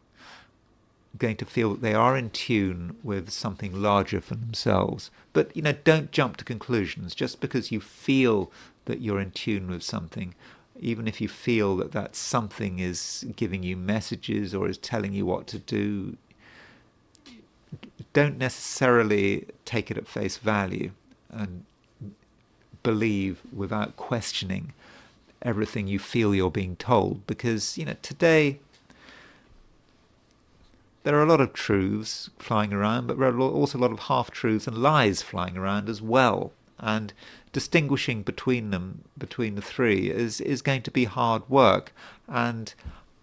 Speaker 1: going to feel that they are in tune with something larger for themselves. But don't jump to conclusions. Just because you feel that you're in tune with something, even if you feel that that something is giving you messages or is telling you what to do, don't necessarily take it at face value and believe without questioning everything you feel you're being told. Because today there are a lot of truths flying around, but there are also a lot of half-truths and lies flying around as well. And distinguishing between them, between the three, is going to be hard work. And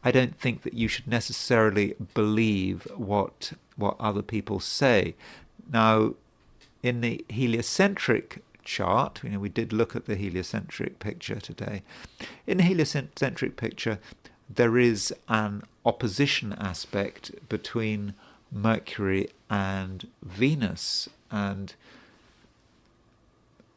Speaker 1: I don't think that you should necessarily believe what other people say. Now, in the heliocentric chart, we did look at the heliocentric picture today. In the heliocentric picture, there is an opposition aspect between Mercury and Venus. And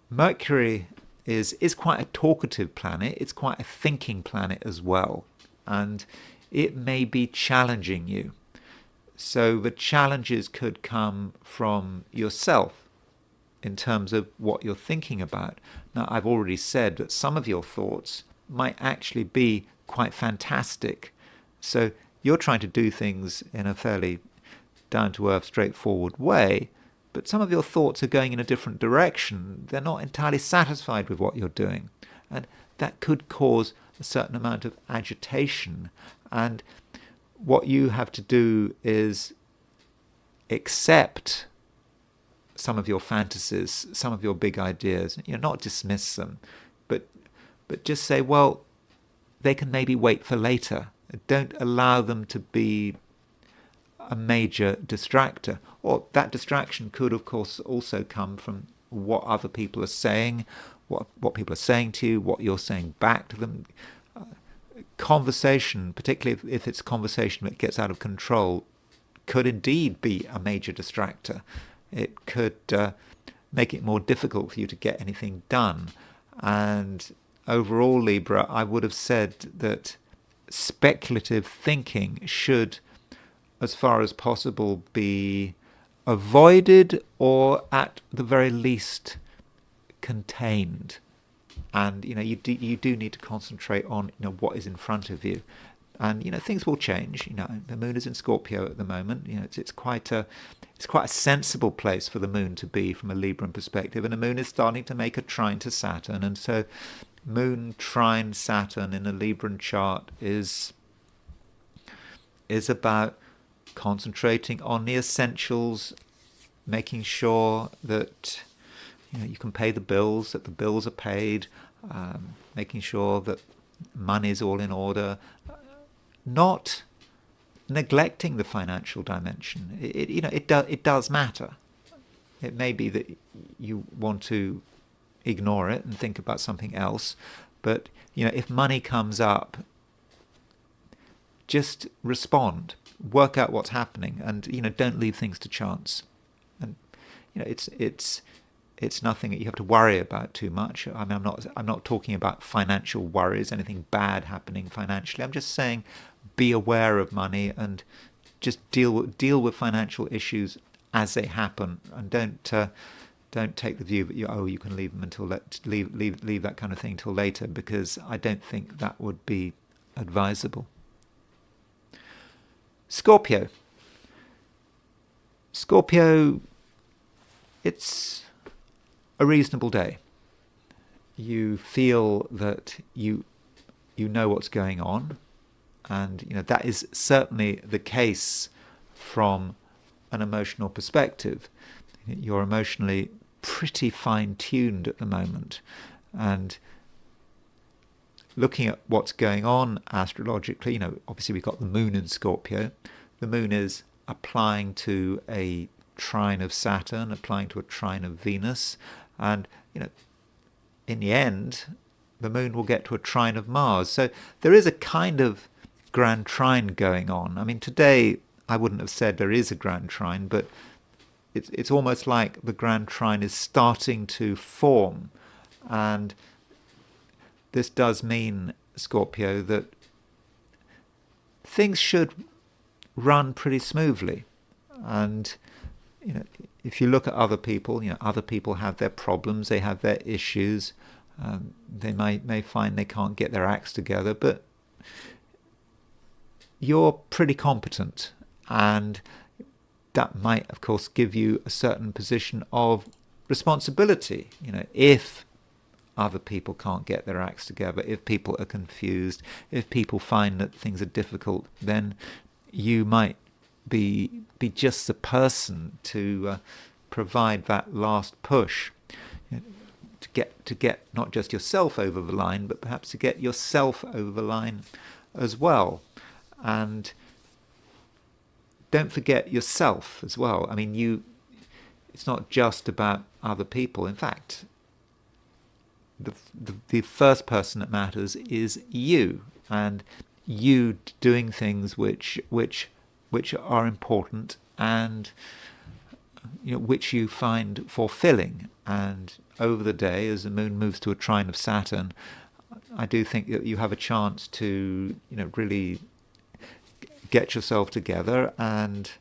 Speaker 1: Mercury is quite a talkative planet. It's quite a thinking planet as well. And it may be challenging you. So the challenges could come from yourself in terms of what you're thinking about. Now, I've already said that some of your thoughts might actually be quite fantastic. So you're trying to do things in a fairly down-to-earth, straightforward way, but some of your thoughts are going in a different direction. They're not entirely satisfied with what you're doing. And that could cause a certain amount of agitation. And what you have to do is accept some of your fantasies, some of your big ideas, not dismiss them, but just say, well, they can maybe wait for later. Don't allow them to be a major distractor. Or that distraction could, of course, also come from what other people are saying, what people are saying to you, what you're saying back to them. Conversation, particularly if it's conversation that gets out of control, could indeed be a major distractor. It could make it more difficult for you to get anything done. And overall, Libra, I would have said that speculative thinking should, as far as possible, be avoided or at the very least contained. And you do need to concentrate on what is in front of you. And things will change. The moon is in Scorpio at the moment. It's quite a sensible place for the moon to be from a Libran perspective. And the moon is starting to make a trine to Saturn, and so moon trine Saturn in a Libran chart is about concentrating on the essentials, making sure that you can pay the bills, that the bills are paid, making sure that money is all in order, not neglecting the financial dimension. It does matter. It may be that you want to ignore it and think about something else, but if money comes up, just respond, work out what's happening, and don't leave things to chance. And it's it's nothing that you have to worry about too much. I mean, I'm not talking about financial worries, anything bad happening financially. I'm just saying, be aware of money and just deal with financial issues as they happen, and don't take the view that you can leave them until leave that kind of thing till later, because I don't think that would be advisable. Scorpio, it's a reasonable day. You feel that you know what's going on, and that is certainly the case from an emotional perspective. You're emotionally pretty fine-tuned at the moment, and looking at what's going on astrologically, obviously we've got the moon in Scorpio. The moon is applying to a trine of Saturn, applying to a trine of Venus, and in the end the moon will get to a trine of Mars. So there is a kind of grand trine going on. I mean, today I wouldn't have said there is a grand trine, but it's almost like the grand trine is starting to form, and this does mean, Scorpio, that things should run pretty smoothly. And if you look at other people, other people have their problems, they have their issues, they may find they can't get their acts together, but you're pretty competent, and that might, of course, give you a certain position of responsibility. If other people can't get their acts together, if people are confused, if people find that things are difficult, then you might be just the person to provide that last push, to get not just yourself over the line, but perhaps to get yourself over the line as well. And don't forget yourself as well. I mean, it's not just about other people. In fact, the first person that matters is you, and you doing things which are important, and which you find fulfilling. And over the day, as the moon moves to a trine of Saturn, I do think that you have a chance to really get yourself together, and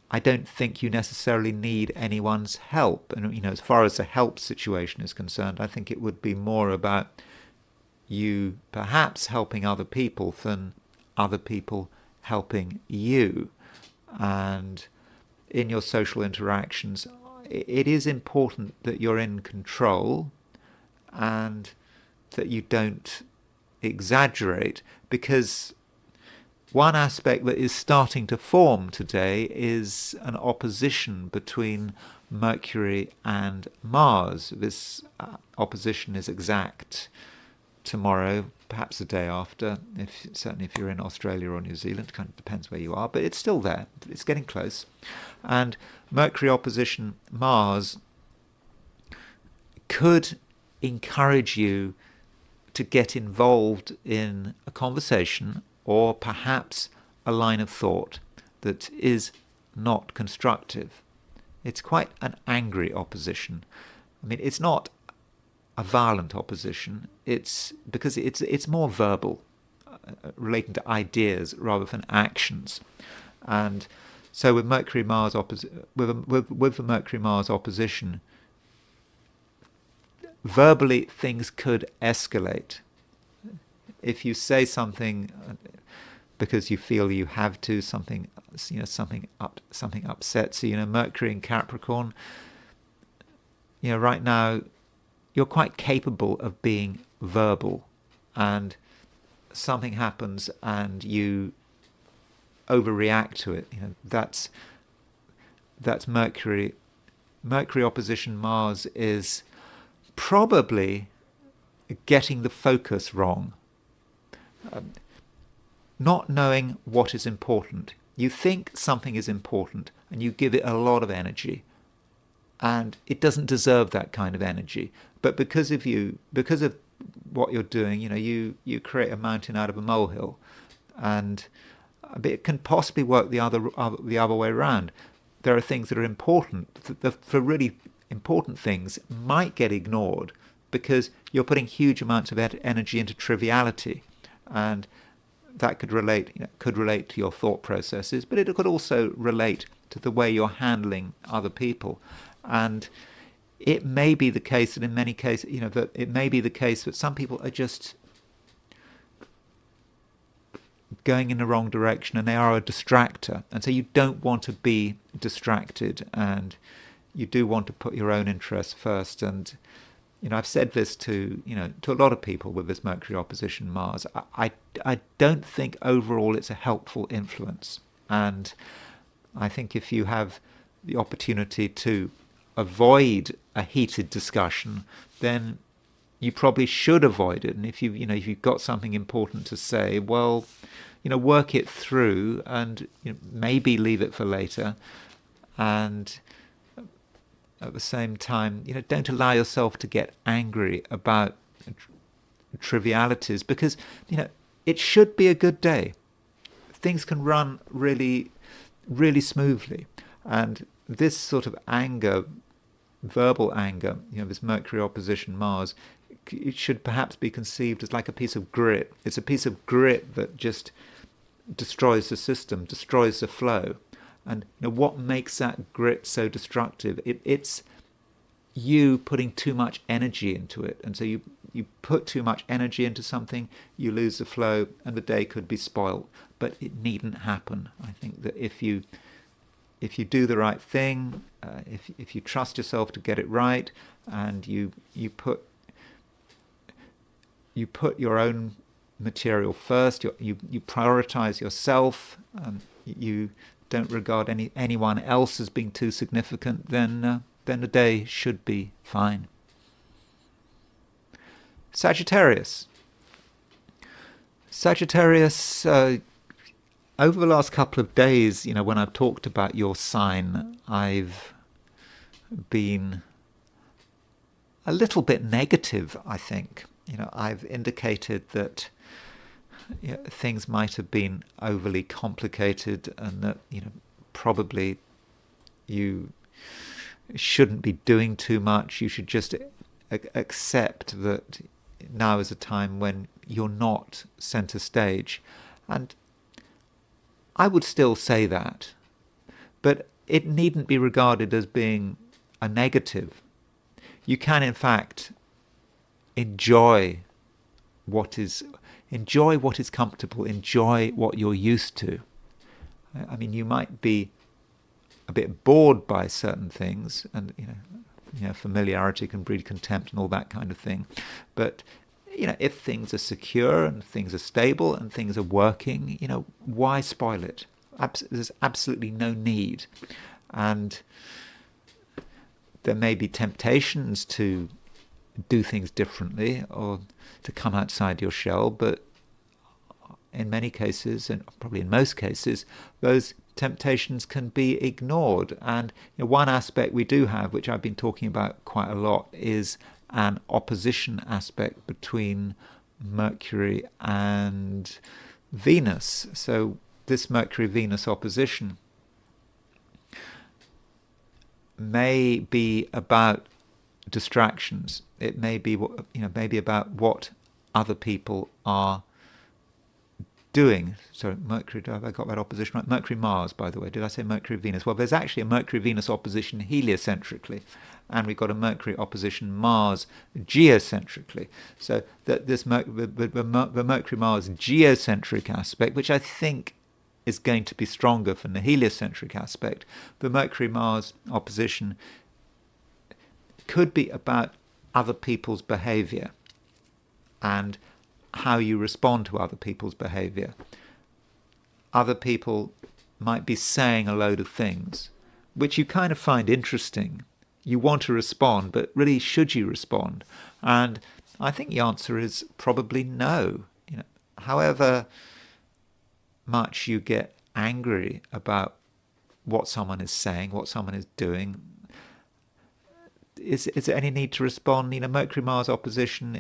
Speaker 1: I don't think you necessarily need anyone's help. And as far as the help situation is concerned, I think it would be more about you perhaps helping other people than other people helping you. And in your social interactions, it is important that you're in control and that you don't exaggerate, because one aspect that is starting to form today is an opposition between Mercury and Mars. This opposition is exact tomorrow, perhaps the day after, certainly if you're in Australia or New Zealand. It kind of depends where you are, but it's still there. It's getting close. And Mercury opposition Mars could encourage you to get involved in a conversation, or perhaps a line of thought that is not constructive. It's quite an angry opposition. I mean, it's not a violent opposition. It's because it's more verbal, relating to ideas rather than actions. And so with Mercury Mars with the Mercury Mars opposition, verbally things could escalate. If you say something because you feel you have to, something upsets you. Mercury in Capricorn. Right now, you're quite capable of being verbal, and something happens and you overreact to it. That's Mercury. Mercury opposition Mars is probably getting the focus wrong. Not knowing what is important. You think something is important and you give it a lot of energy, and it doesn't deserve that kind of energy. But because of what you're doing, you create a mountain out of a molehill, and it can possibly work the other way around. There are things that are important for really important things might get ignored because you're putting huge amounts of energy into triviality, and that could relate to your thought processes, but it could also relate to the way you're handling other people. And it may be the case that in many cases, that it may be the case that some people are just going in the wrong direction and they are a distractor. And so you don't want to be distracted, and you do want to put your own interests first. And I've said this to a lot of people with this Mercury opposition Mars. I don't think overall it's a helpful influence, and I think if you have the opportunity to avoid a heated discussion, then you probably should avoid it. And if you've got something important to say, well, work it through, and maybe leave it for later. And at the same time, don't allow yourself to get angry about trivialities, because it should be a good day. Things can run really, really smoothly, and this sort of anger, verbal anger, this Mercury opposition Mars, it should perhaps be conceived as like a piece of grit. It's a piece of grit that just destroys the system, destroys the flow. And what makes that grit so destructive? It's you putting too much energy into it. And so you put too much energy into something, you lose the flow, and the day could be spoilt. But it needn't happen. I think that if you do the right thing, if you trust yourself to get it right, and you put your own material first, you prioritize yourself, you don't regard anyone else as being too significant, then the day should be fine. Sagittarius. Over the last couple of days, when I've talked about your sign, I've been a little bit negative, I think. I've indicated that things might have been overly complicated, and that probably you shouldn't be doing too much. You should just accept that now is a time when you're not center stage. And I would still say that, but it needn't be regarded as being a negative. You can, in fact, enjoy what is comfortable, enjoy what you're used to. I mean, you might be a bit bored by certain things, and familiarity can breed contempt and all that kind of thing. But if things are secure and things are stable and things are working, why spoil it? There's absolutely no need. And there may be temptations to do things differently or to come outside your shell, but in many cases, and probably in most cases, those temptations can be ignored. And one aspect we do have, which I've been talking about quite a lot, is an opposition aspect between Mercury and Venus. So this Mercury-Venus opposition may be about distractions. It may be maybe about what other people are doing. So Mercury, have I got that opposition right? Mercury-Mars, by the way. Did I say Mercury-Venus? Well, there's actually a Mercury-Venus opposition heliocentrically, and we've got a Mercury opposition Mars geocentrically. So that the Mercury-Mars geocentric aspect, which I think is going to be stronger than the heliocentric aspect, the Mercury-Mars opposition could be about other people's behavior and how you respond to other people's behavior. Other people might be saying a load of things which you kind of find interesting. You want to respond, but really, should you respond? And I think the answer is probably no. However much you get angry about what someone is saying, what someone is doing, is there any need to respond? Mercury-Mars opposition,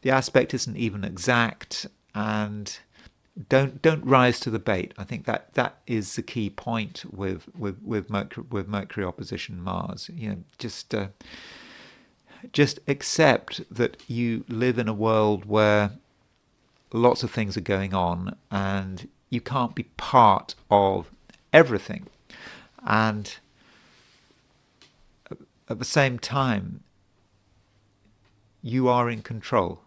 Speaker 1: the aspect isn't even exact, and don't rise to the bait. I think that is the key point with Mercury opposition Mars. Just accept that you live in a world where lots of things are going on, and you can't be part of everything. And at the same time, you are in control.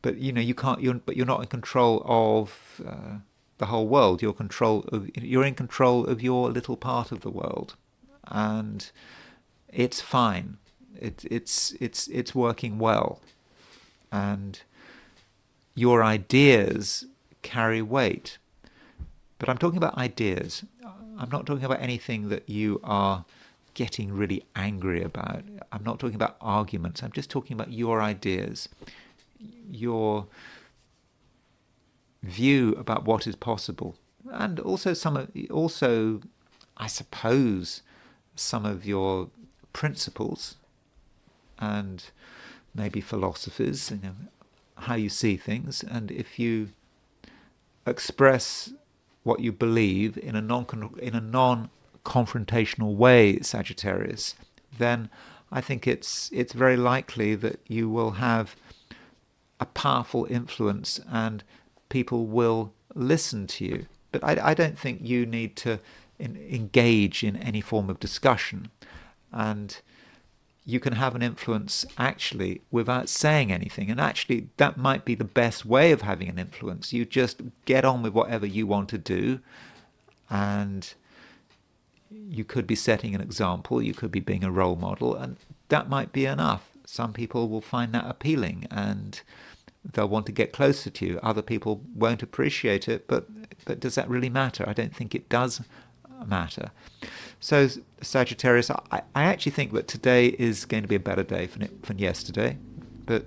Speaker 1: But you can't. You're not in control of the whole world. You're in control of your little part of the world, and it's fine. It's working well, and your ideas carry weight. But I'm talking about ideas. I'm not talking about anything that you are getting really angry about. I'm not talking about arguments. I'm just talking about your ideas, your view about what is possible, and also I suppose some of your principles and maybe philosophies, how you see things. And if you express what you believe in a non-confrontational way, Sagittarius, then I think it's very likely that you will have a powerful influence and people will listen to you. But I don't think you need to engage in any form of discussion, and you can have an influence actually without saying anything. And actually that might be the best way of having an influence. You just get on with whatever you want to do, and you could be setting an example, you could be being a role model, and that might be enough. Some people will find that appealing and they'll want to get closer to you. Other people won't appreciate it, but does that really matter? I don't think it does matter. So Sagittarius, I actually think that today is going to be a better day than yesterday, but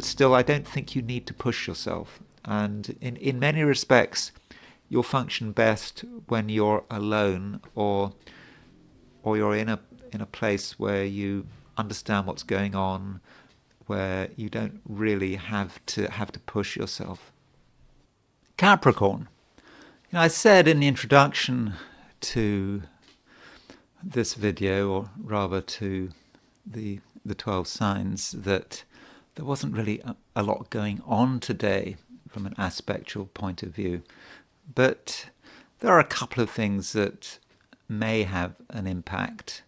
Speaker 1: still I don't think you need to push yourself. And in many respects, you'll function best when you're alone, or you're in a place where you understand what's going on, where you don't really have to push yourself. Capricorn. I said in the introduction to this video, or rather to the 12 signs, that there wasn't really a lot going on today from an aspectual point of view. But there are a couple of things that may have an impact.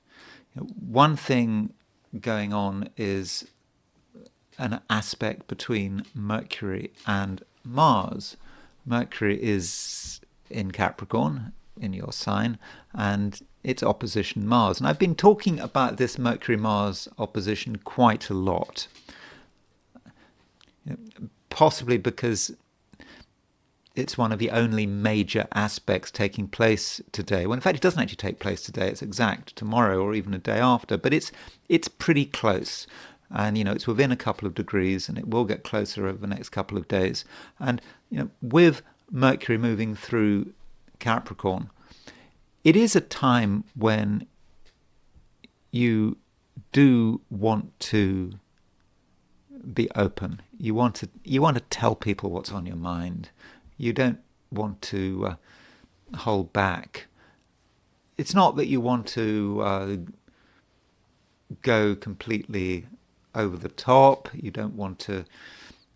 Speaker 1: One thing going on is an aspect between Mercury and Mars. Mercury is in Capricorn, in your sign, and it's opposition Mars. And I've been talking about this Mercury-Mars opposition quite a lot, possibly because it's one of the only major aspects taking place today. Well, in fact, it doesn't actually take place today. It's exact tomorrow or even a day after, but it's pretty close. And, it's within a couple of degrees, and it will get closer over the next couple of days. And, with Mercury moving through Capricorn, it is a time when you do want to be open. You want to tell people what's on your mind. You don't want to hold back. It's not that you want to go completely over the top. You don't want to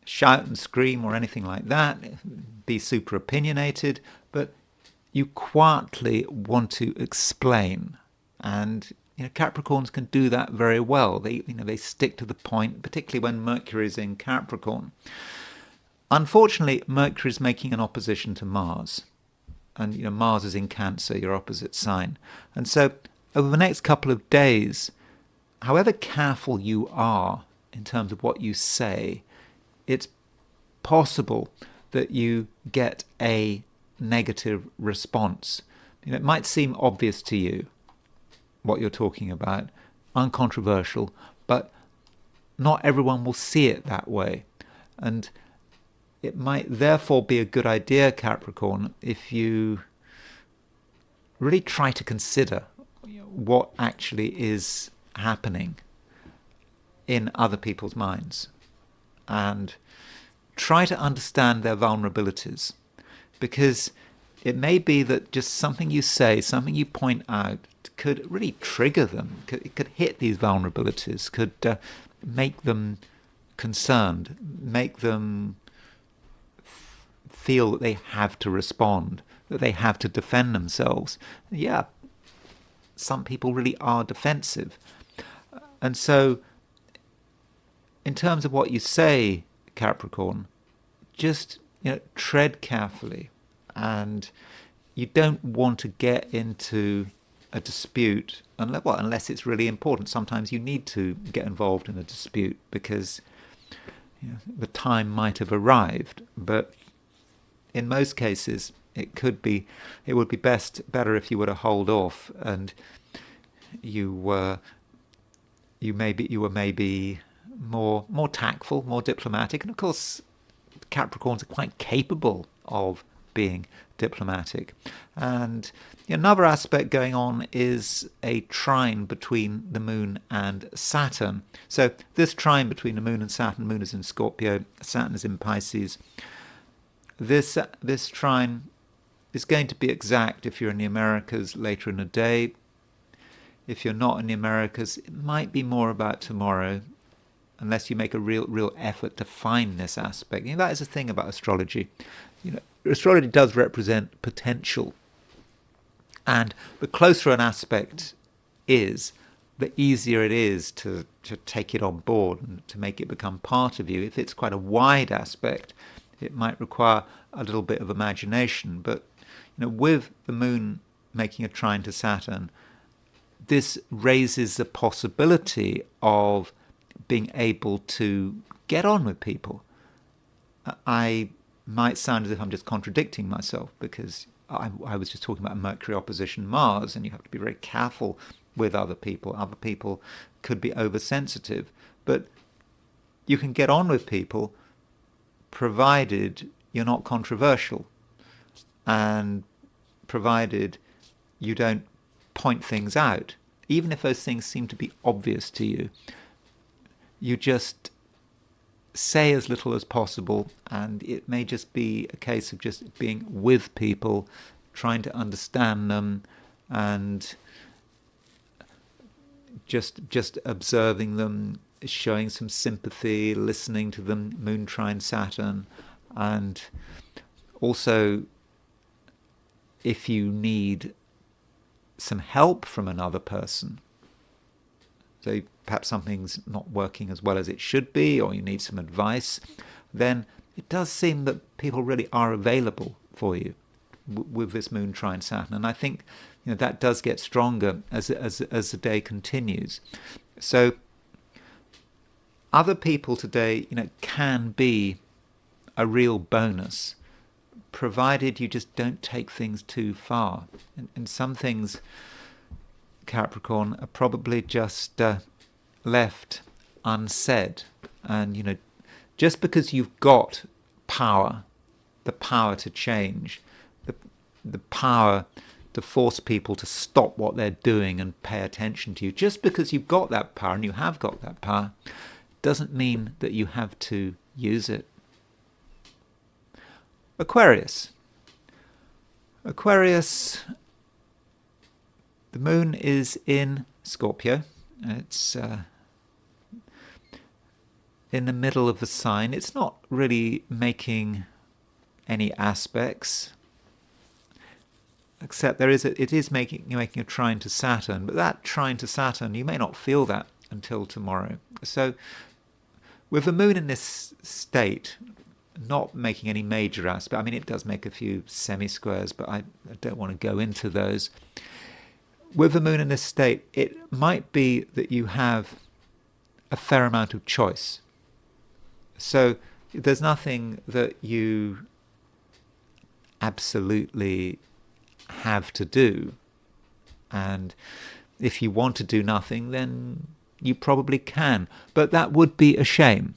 Speaker 1: shout and scream or anything like that, be super opinionated, but you quietly want to explain. And Capricorns can do that very well. They stick to the point, particularly when Mercury is in Capricorn. Unfortunately, Mercury is making an opposition to Mars, and Mars is in Cancer, your opposite sign. And so over the next couple of days, however careful you are in terms of what you say, it's possible that you get a negative response. It might seem obvious to you what you're talking about, uncontroversial, but not everyone will see it that way. And it might therefore be a good idea, Capricorn, if you really try to consider what actually is happening in other people's minds, and try to understand their vulnerabilities, because it may be that just something you say, something you point out, could really trigger them. It could hit these vulnerabilities, could make them concerned, make them feel that they have to respond, that they have to defend themselves. Yeah, some people really are defensive. And so, in terms of what you say, Capricorn, just tread carefully, and you don't want to get into a dispute unless it's really important. Sometimes you need to get involved in a dispute because the time might have arrived, but in most cases it would be better if you were to hold off, and you were maybe more tactful, more diplomatic. And of course, Capricorns are quite capable of being diplomatic. And another aspect going on is a trine between the Moon and Saturn. So this trine between the Moon and Saturn, Moon is in Scorpio, Saturn is in Pisces. This trine is going to be exact if you're in the Americas later in the day. If you're not in the Americas, it might be more about tomorrow, unless you make a real effort to find this aspect. That is the thing about astrology. Astrology does represent potential, and the closer an aspect is, the easier it is to take it on board and to make it become part of you. If it's quite a wide aspect, it might require a little bit of imagination. But with the Moon making a trine to Saturn, this raises the possibility of being able to get on with people. I might sound as if I'm just contradicting myself, because I was just talking about Mercury opposition Mars, and you have to be very careful with other people. Other people could be oversensitive, but you can get on with people provided you're not controversial, and provided you don't point things out. Even if those things seem to be obvious to you, you just say as little as possible, and it may just be a case of just being with people, trying to understand them, and just observing them, showing some sympathy, listening to them, Moon trine Saturn. And also, if you need some help from another person, so perhaps something's not working as well as it should be, or you need some advice, then it does seem that people really are available for you with this Moon trine Saturn. And I think that does get stronger as the day continues. So other people today can be a real bonus, provided you just don't take things too far. And some things, Capricorn, are probably just left unsaid. And just because you've got power, the power to change, the power to force people to stop what they're doing and pay attention to you, just because you've got that power, and you have got that power, doesn't mean that you have to use it. Aquarius, the Moon is in Scorpio. It's in the middle of the sign. It's not really making any aspects, except it is making a trine to Saturn. But that trine to Saturn, you may not feel that until tomorrow. So with the Moon in this state, not making any major aspect, it does make a few semi-squares, but I don't want to go into those. With the Moon in this state, it might be that you have a fair amount of choice. So there's nothing that you absolutely have to do. And if you want to do nothing, then you probably can. But that would be a shame,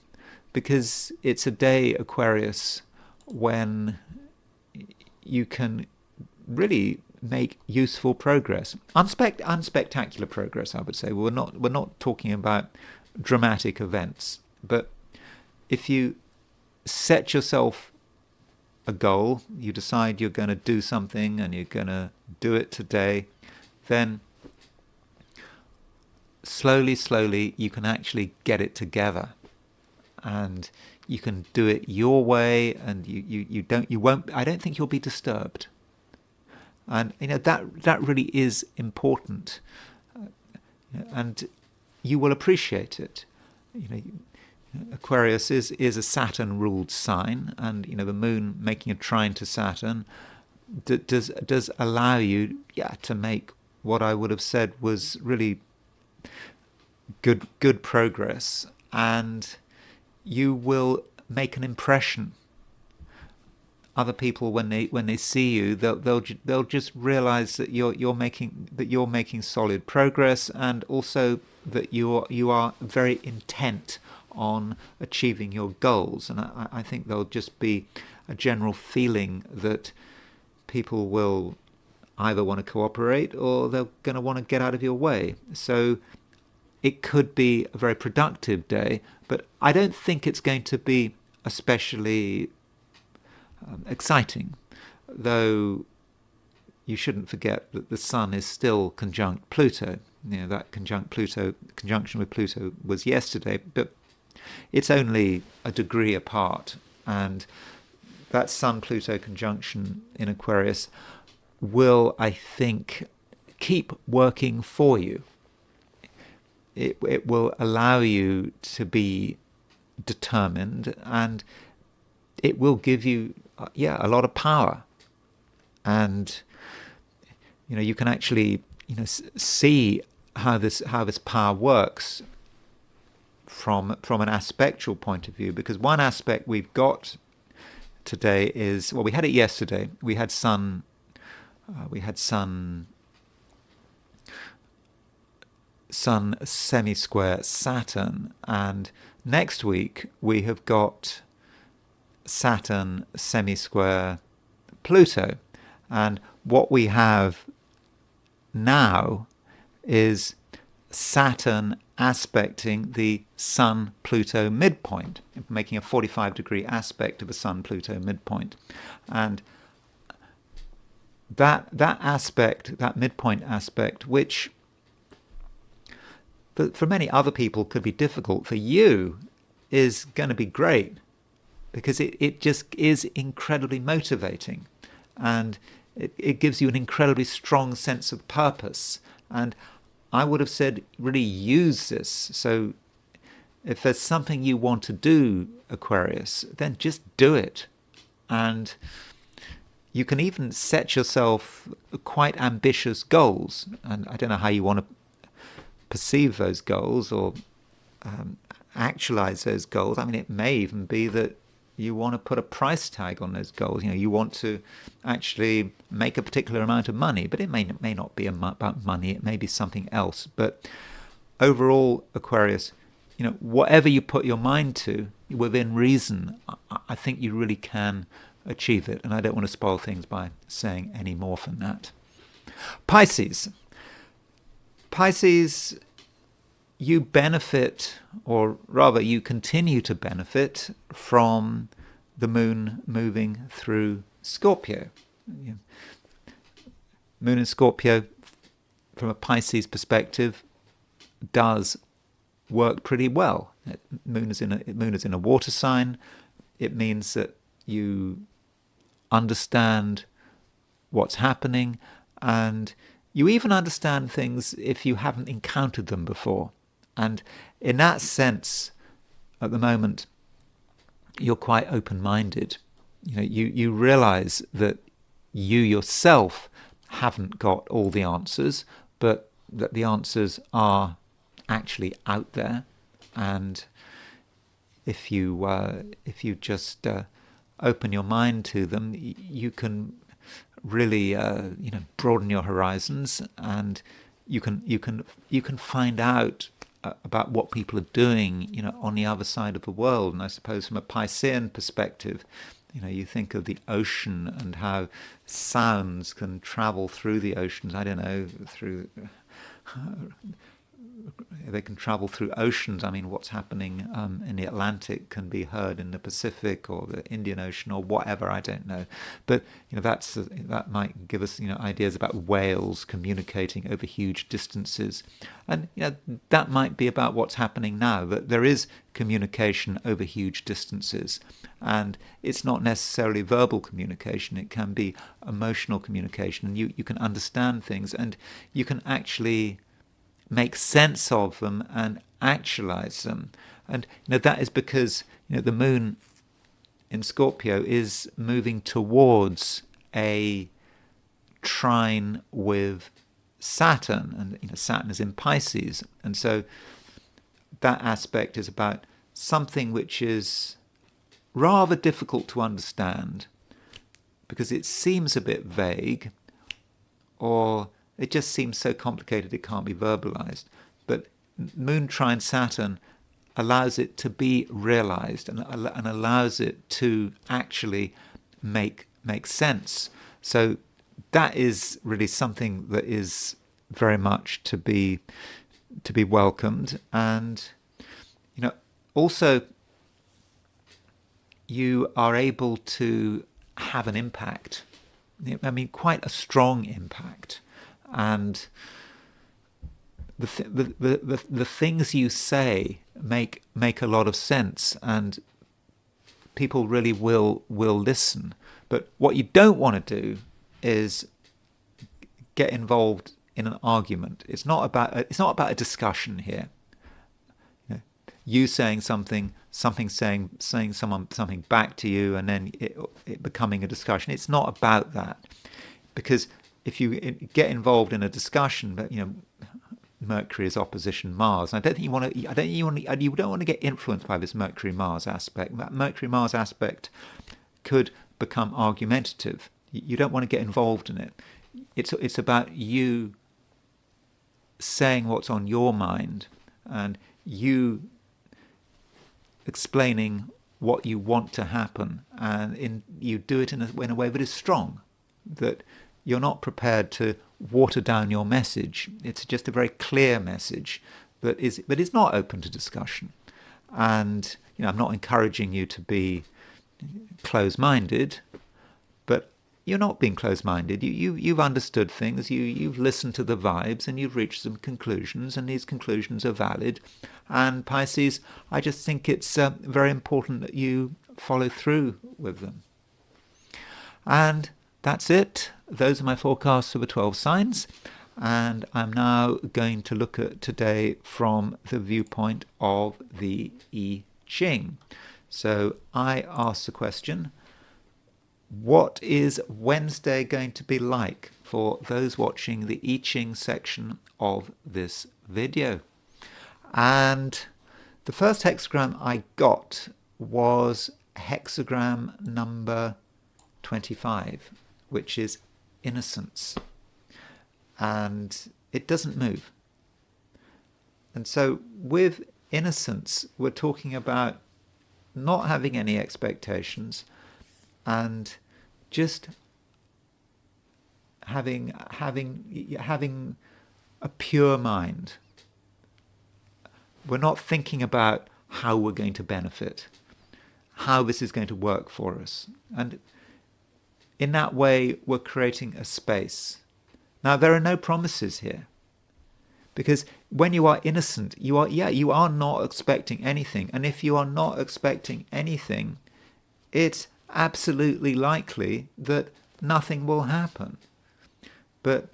Speaker 1: because it's a day, Aquarius, when you can really make useful progress, unspectacular progress, I would say. We're not talking about dramatic events, but if you set yourself a goal, you decide you're going to do something and you're going to do it today, then slowly you can actually get it together, and you can do it your way, and you won't, I don't think you'll be disturbed. And that really is important, and you will appreciate it. Aquarius is a Saturn-ruled sign, and the Moon making a trine to Saturn does allow you, to make what I would have said was really good progress, and you will make an impression. Other people, when they see you, they'll just realize that you're making solid progress, and also that you are very intent on achieving your goals. And I think there'll just be a general feeling that people will either want to cooperate or they're going to want to get out of your way. So it could be a very productive day, but I don't think it's going to be especially exciting, though you shouldn't forget that the Sun is still conjunct Pluto. That conjunction with Pluto was yesterday, but it's only a degree apart, and that Sun-Pluto conjunction in Aquarius will, I think, keep working for you. It will allow you to be determined, and it will give you a lot of power. And you can actually see how this power works from an aspectual point of view, because one aspect we've got today is, well, we had it yesterday. We had Sun semi-square Saturn, and next week we have got Saturn semi-square Pluto. And what we have now is Saturn aspecting the Sun-Pluto midpoint, making a 45-degree aspect of a Sun-Pluto midpoint. And that aspect, that midpoint aspect, which for many other people could be difficult, for you is going to be great, because it just is incredibly motivating, and it gives you an incredibly strong sense of purpose. And I would have said, really use this. So if there's something you want to do, Aquarius, then just do it. And you can even set yourself quite ambitious goals. And I don't know how you want to perceive those goals or actualize those goals. I mean, it may even be that you want to put a price tag on those goals. You want to actually make a particular amount of money, but it may not be about money. It may be something else. But overall, Aquarius, whatever you put your mind to, within reason, I think you really can achieve it. And I don't want to spoil things by saying any more than that. Pisces, you benefit, or rather you continue to benefit from the Moon moving through Scorpio. Moon in Scorpio, from a Pisces perspective, does work pretty well. Moon is in a water sign. It means that you understand what's happening, and you even understand things if you haven't encountered them before. And in that sense, at the moment, you're quite open-minded. You realize that you yourself haven't got all the answers, but that the answers are actually out there. And if you just open your mind to them, you can really broaden your horizons, and you can find out about what people are doing, on the other side of the world. And I suppose from a Piscean perspective, you think of the ocean and how sounds can travel through the oceans. I don't know, through they can travel through oceans. I mean, what's happening in the Atlantic can be heard in the Pacific or the Indian Ocean or whatever. I don't know, but that might give us ideas about whales communicating over huge distances, and that might be about what's happening now. That there is communication over huge distances, and it's not necessarily verbal communication. It can be emotional communication, and you can understand things, and you can actually make sense of them and actualize them. And that is because the moon in Scorpio is moving towards a trine with Saturn, and Saturn is in Pisces, and so that aspect is about something which is rather difficult to understand because it seems a bit vague, or it just seems so complicated it can't be verbalized. But Moon trine Saturn allows it to be realized and allows it to actually make sense. So that is really something that is very much to be welcomed. And also you are able to have an impact. I mean, quite a strong impact. And the things you say make a lot of sense, and people really will listen. But what you don't want to do is get involved in an argument. It's not about a discussion here. You saying something saying something back to you, and then it becoming a discussion. It's not about that, because if you get involved in a discussion, but Mercury is opposition Mars, and I don't think you don't want to get influenced by this Mercury-Mars aspect. That Mercury-Mars aspect could become argumentative. You don't want to get involved in it. It's about you saying what's on your mind, and you explaining what you want to happen, and you do it in a way that is strong, that you're not prepared to water down your message. It's just a very clear message that is not open to discussion. And I'm not encouraging you to be close-minded, but you're not being close-minded. You've understood things. You've listened to the vibes, and you've reached some conclusions, and these conclusions are valid. And Pisces, I just think it's very important that you follow through with them. And that's it. Those are my forecasts for the 12 signs. And I'm now going to look at today from the viewpoint of the I Ching. So I ask the question, what is Wednesday going to be like for those watching the I Ching section of this video? And the first hexagram I got was hexagram number 25, which is innocence. And it doesn't move. And so with innocence, we're talking about not having any expectations and just having a pure mind. We're not thinking about how we're going to benefit, how this is going to work for us. And in that way, we're creating a space. Now, there are no promises here, because when you are innocent, you are not expecting anything. And if you are not expecting anything, it's absolutely likely that nothing will happen. But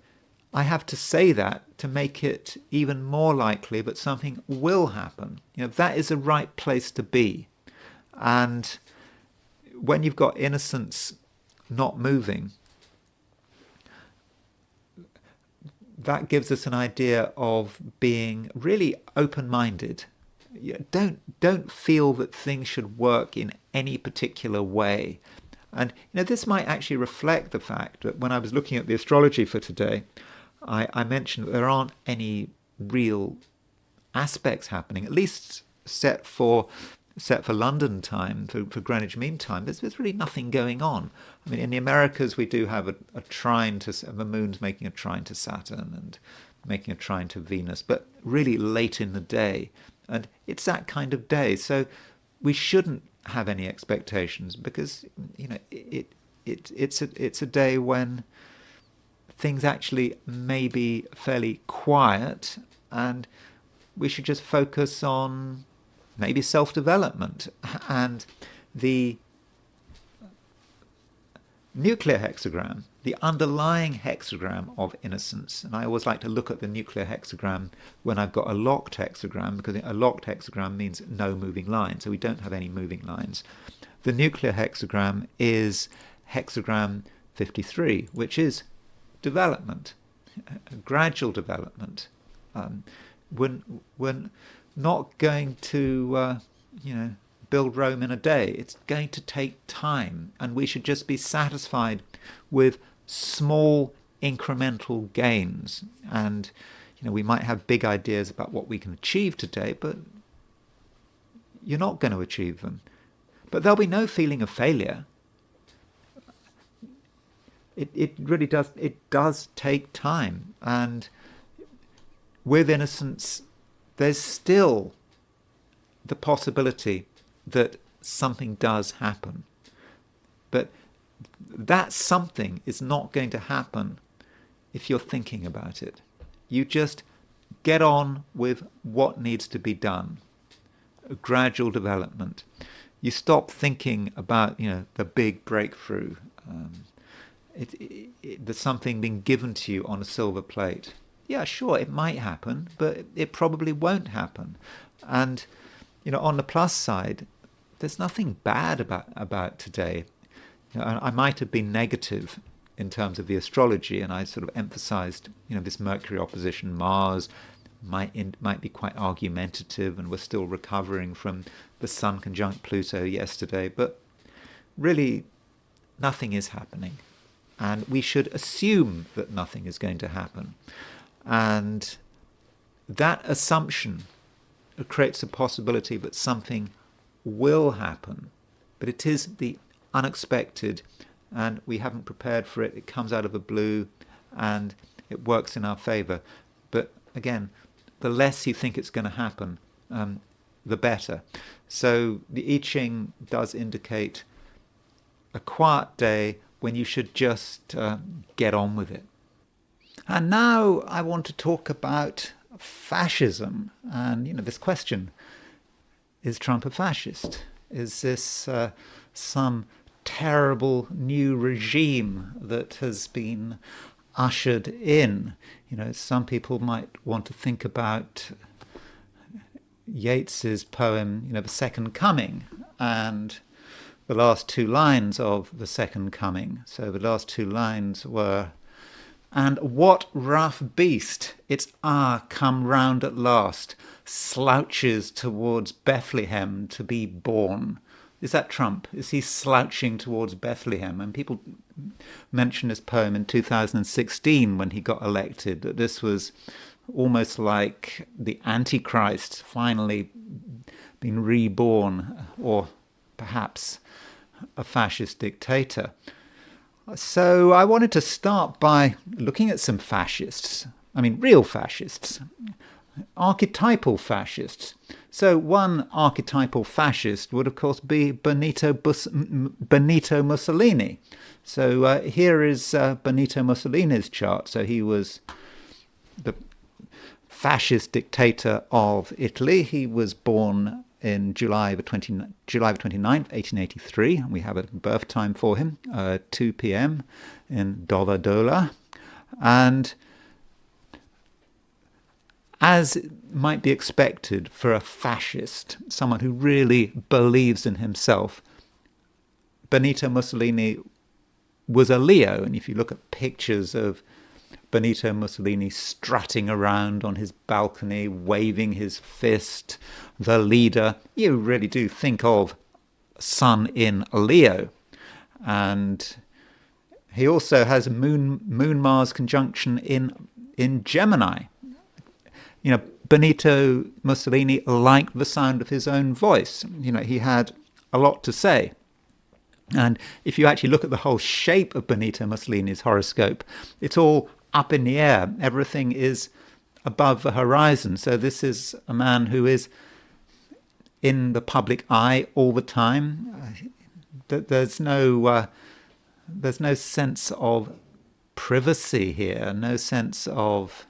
Speaker 1: I have to say that to make it even more likely that something will happen. That is the right place to be. And when you've got innocence not moving, that gives us an idea of being really open-minded. Don't feel that things should work in any particular way. And this might actually reflect the fact that when I was looking at the astrology for today, I mentioned that there aren't any real aspects happening, at least set for London time, for Greenwich Mean Time. There's really nothing going on. I mean, in the Americas, we do have a trine to the moon's making a trine to Saturn, and making a trine to Venus, but really late in the day. And it's that kind of day. So we shouldn't have any expectations, because it's a day when things actually may be fairly quiet, and we should just focus on maybe self-development. And the nuclear hexagram, the underlying hexagram of innocence, and I always like to look at the nuclear hexagram when I've got a locked hexagram, because a locked hexagram means no moving line, so we don't have any moving lines. The nuclear hexagram is hexagram 53, which is development, gradual development. We're not going to build Rome in a day. It's going to take time, and we should just be satisfied with small incremental gains. And we might have big ideas about what we can achieve today, but you're not going to achieve them. But there'll be no feeling of failure. It really does. It does take time, and with innocence, there's still the possibility that something does happen. But that something is not going to happen if you're thinking about it. You just get on with what needs to be done. A gradual development. You stop thinking about, the big breakthrough. There's something being given to you on a silver plate. Yeah, sure, it might happen, but it probably won't happen. And, on the plus side, there's nothing bad about today. I might have been negative in terms of the astrology, and I sort of emphasized, this Mercury opposition Mars might be quite argumentative, and we're still recovering from the Sun conjunct Pluto yesterday. But really, nothing is happening, and we should assume that nothing is going to happen. And that assumption creates a possibility that something will happen, but it is the unexpected, and we haven't prepared for it. It comes out of the blue, and it works in our favor. But again, the less you think it's going to happen, the better. So the I Ching does indicate a quiet day when you should just get on with it. And now I want to talk about fascism. And, this question, is Trump a fascist? Is this some terrible new regime that has been ushered in? Some people might want to think about Yeats's poem, The Second Coming, and the last two lines of The Second Coming. So the last two lines were, "And what rough beast, it's come round at last, slouches towards Bethlehem to be born." Is that Trump? Is he slouching towards Bethlehem? And people mentioned this poem in 2016 when he got elected, that this was almost like the Antichrist finally been reborn, or perhaps a fascist dictator. So I wanted to start by looking at some fascists. I mean, real fascists. Archetypal fascists. So one archetypal fascist would, of course, be Benito Mussolini. So here is Benito Mussolini's chart. So he was the fascist dictator of Italy. He was born in July 29th, 1883. We have a birth time for him, 2 p.m. in Dovadola. And as might be expected for a fascist, someone who really believes in himself, Benito Mussolini was a Leo. And if you look at pictures of Benito Mussolini strutting around on his balcony, waving his fist, the leader, you really do think of Sun in Leo. And he also has a Moon-Mars conjunction in Gemini. Benito Mussolini liked the sound of his own voice. He had a lot to say. And if you actually look at the whole shape of Benito Mussolini's horoscope, it's all up in the air. Everything is above the horizon. So this is a man who is in the public eye all the time. There's no sense of privacy here, no sense of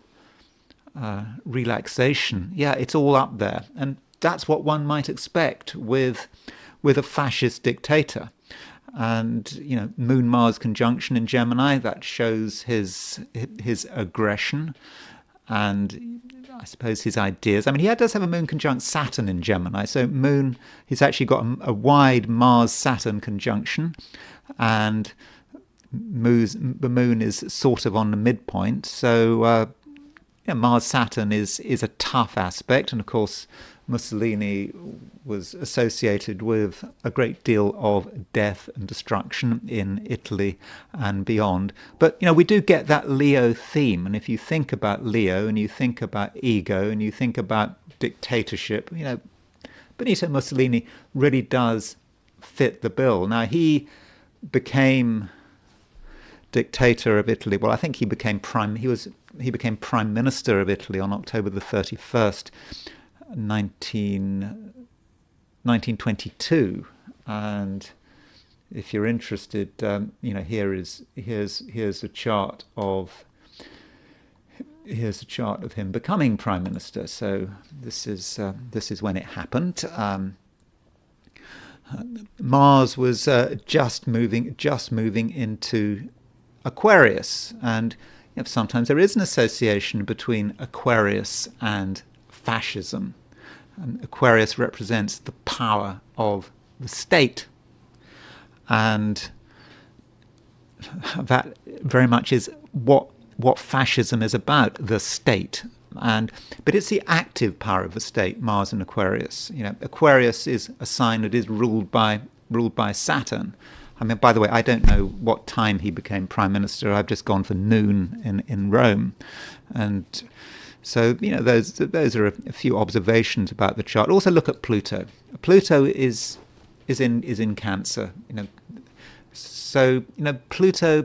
Speaker 1: relaxation. Yeah, it's all up there, and that's what one might expect with a fascist dictator. And Moon Mars conjunction in Gemini, that shows his aggression and I suppose his ideas. I mean, he does have a Moon conjunct Saturn in Gemini, so he's actually got a wide Mars Saturn conjunction, and the Moon is sort of on the midpoint. So Mars Saturn is a tough aspect, and of course Mussolini was associated with a great deal of death and destruction in Italy and beyond. But we do get that Leo theme, and if you think about Leo and you think about ego and you think about dictatorship, Benito Mussolini really does fit the bill. Now, he became dictator of Italy. Well, I think he became prime minister of Italy on October the 31st, 1922. And if you're interested, here's a chart of him becoming prime minister. So this is when it happened. Mars was just moving into Aquarius, and sometimes there is an association between Aquarius and fascism. And Aquarius represents the power of the state, and that very much is what fascism is about, the state. But it's the active power of the state, Mars and Aquarius. Aquarius is a sign that is ruled by Saturn. I mean, by the way, I don't know what time he became prime minister. I've just gone for noon in Rome, and so those are a few observations about the chart. Also, look at Pluto. Pluto is in Cancer. So Pluto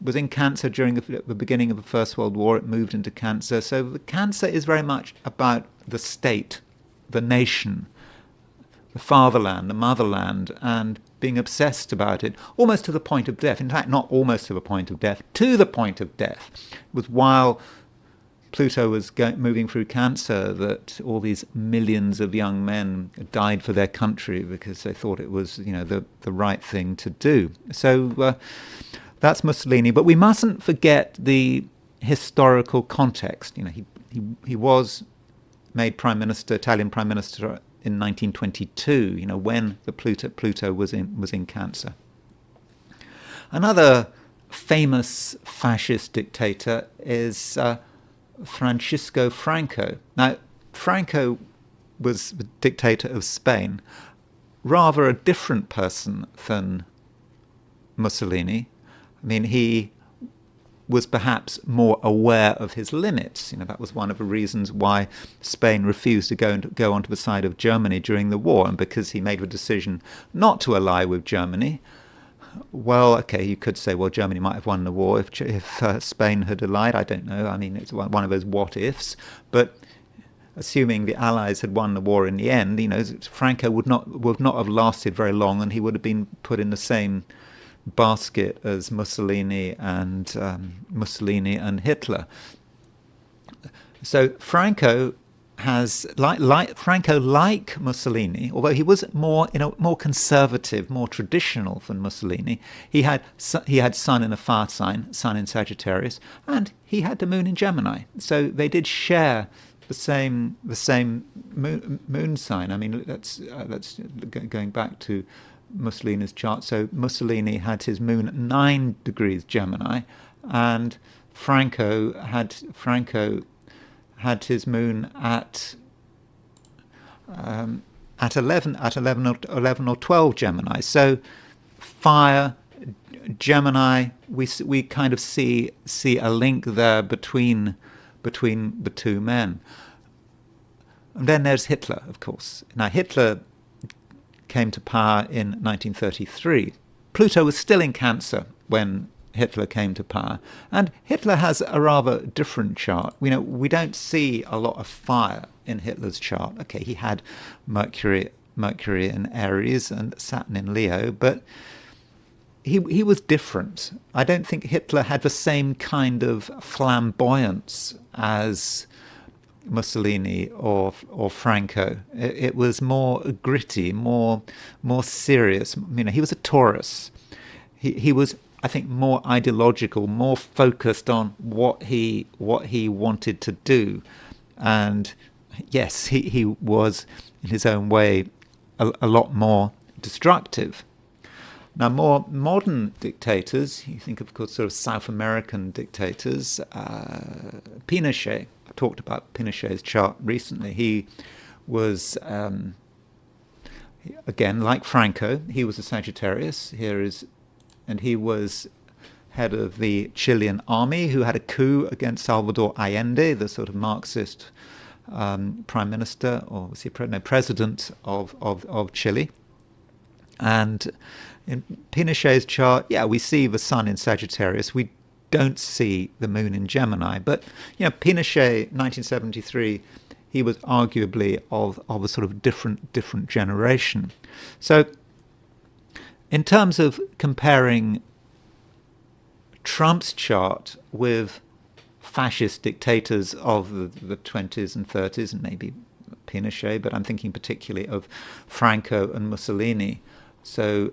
Speaker 1: was in Cancer during the beginning of the First World War. It moved into Cancer. So the Cancer is very much about the state, the nation, the fatherland, the motherland, and being obsessed about it, almost to the point of death. In fact, not almost to the point of death, to the point of death. It was while Pluto was moving through Cancer that all these millions of young men died for their country because they thought it was, the right thing to do. So that's Mussolini, but we mustn't forget the historical context. He was made Italian prime minister in 1922. When the Pluto was in Cancer. Another famous fascist dictator is Francisco Franco. Now, Franco was the dictator of Spain, rather a different person than Mussolini. I mean, he was perhaps more aware of his limits. That was one of the reasons why Spain refused to go onto the side of Germany during the war, and because he made the decision not to ally with Germany. Well, okay, you could say, well, Germany might have won the war if Spain had allied. I don't know. I mean, it's one of those what-ifs. But assuming the Allies had won the war in the end, Franco would not have lasted very long, and he would have been put in the same basket as Mussolini and Hitler. So Franco has like Mussolini, although he was more conservative, more traditional than Mussolini. He had Sun in a fire sign, Sun in Sagittarius, and he had the Moon in Gemini. So they did share the same moon sign. I mean, that's going back to Mussolini's chart. So Mussolini had his Moon at 9 degrees Gemini, and Franco had his Moon at 11 or 12 Gemini. So fire, Gemini, we kind of see a link there between the two men. And then there's Hitler, of course. Now, Hitler came to power in 1933. Pluto was still in Cancer when Hitler came to power. And Hitler has a rather different chart. We don't see a lot of fire in Hitler's chart. Okay, he had Mercury in Aries and Saturn in Leo, but he was different. I don't think Hitler had the same kind of flamboyance as Mussolini or Franco. It was more gritty, more serious. He was a Taurus. He was, I think, more ideological, more focused on what he wanted to do. And yes, he was in his own way a lot more destructive. Now, more modern dictators, you think of course sort of South American dictators, Pinochet. I talked about Pinochet's chart recently. He was, again, like Franco, he was a Sagittarius. And he was head of the Chilean army who had a coup against Salvador Allende, the sort of Marxist prime minister, or was he president of Chile. And in Pinochet's chart, we see the sun in Sagittarius. We don't see the moon in Gemini. But, Pinochet, 1973, he was arguably of a sort of different generation. So in terms of comparing Trump's chart with fascist dictators of the 20s and 30s, and maybe Pinochet, but I'm thinking particularly of Franco and Mussolini. So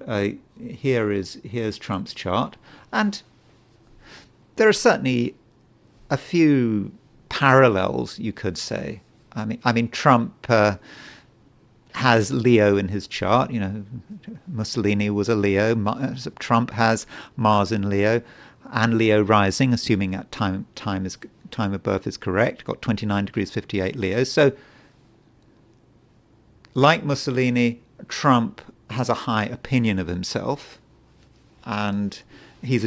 Speaker 1: here's Trump's chart, and there are certainly a few parallels, you could say. I mean, Trump has Leo in his chart. Mussolini was a Leo. Trump has Mars in Leo, and Leo rising, assuming that time of birth is correct. Got 29 degrees 58 Leo. So, like Mussolini, Trump has a high opinion of himself, and he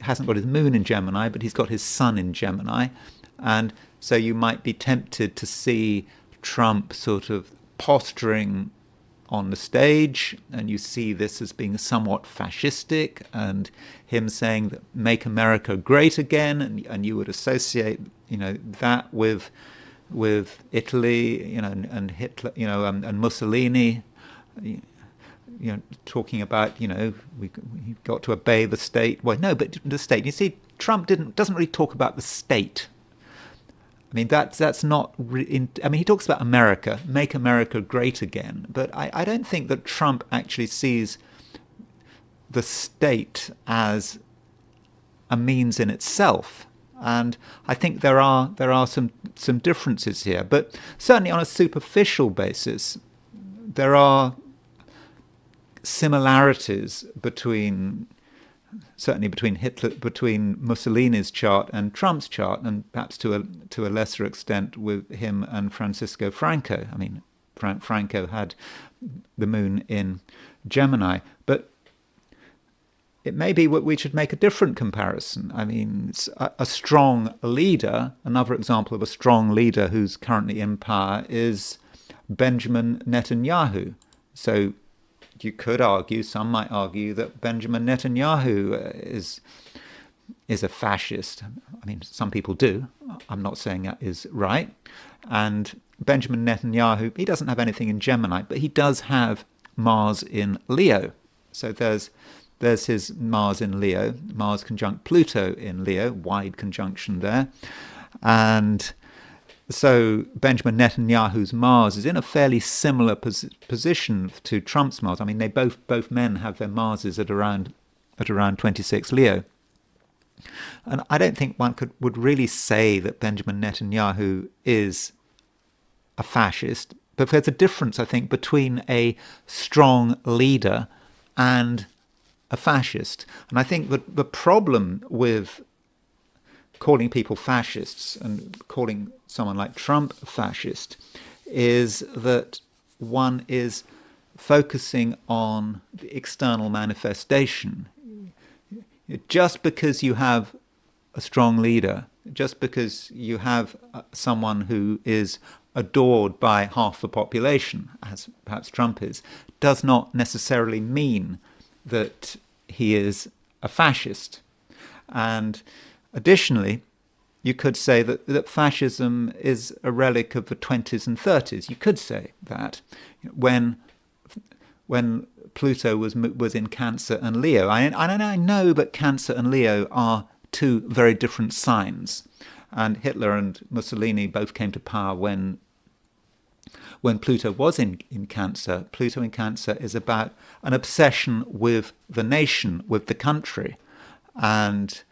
Speaker 1: hasn't got his moon in Gemini, but he's got his sun in Gemini, and so you might be tempted to see Trump sort of posturing on the stage, and you see this as being somewhat fascistic, and him saying that "Make America Great Again," and you would associate that with Italy, and Hitler, and Mussolini. Talking about, we've got to obey the state. Well, no, but the state. You see, Trump doesn't really talk about the state. I mean, that's not. He talks about America, make America great again. But I don't think that Trump actually sees the state as a means in itself. And I think there are some differences here. But certainly on a superficial basis, there are similarities between Mussolini's chart and Trump's chart, and perhaps to a lesser extent with him and Francisco Franco. I mean, Franco had the moon in Gemini, but it may be we should make a different comparison. I mean, a strong leader, another example of a strong leader who's currently in power is Benjamin Netanyahu. So you could argue, some might argue, that Benjamin Netanyahu is a fascist. I mean, some people do. I'm not saying that is right. And Benjamin Netanyahu, he doesn't have anything in Gemini, but he does have Mars in Leo. So there's his Mars in Leo, Mars conjunct Pluto in Leo, wide conjunction there. And so Benjamin Netanyahu's Mars is in a fairly similar position to Trump's Mars. I mean, they both men have their Marses at around 26 Leo. And I don't think one would really say that Benjamin Netanyahu is a fascist, but there's a difference, I think, between a strong leader and a fascist. And I think that the problem with calling people fascists and calling someone like Trump a fascist is that one is focusing on the external manifestation. Just because you have a strong leader, just because you have someone who is adored by half the population, as perhaps Trump is, does not necessarily mean that he is a fascist. And additionally, you could say that fascism is a relic of the 20s and 30s. You could say that when Pluto was in Cancer and Leo. I know that Cancer and Leo are two very different signs. And Hitler and Mussolini both came to power when Pluto was in Cancer. Pluto in Cancer is about an obsession with the nation, with the country. And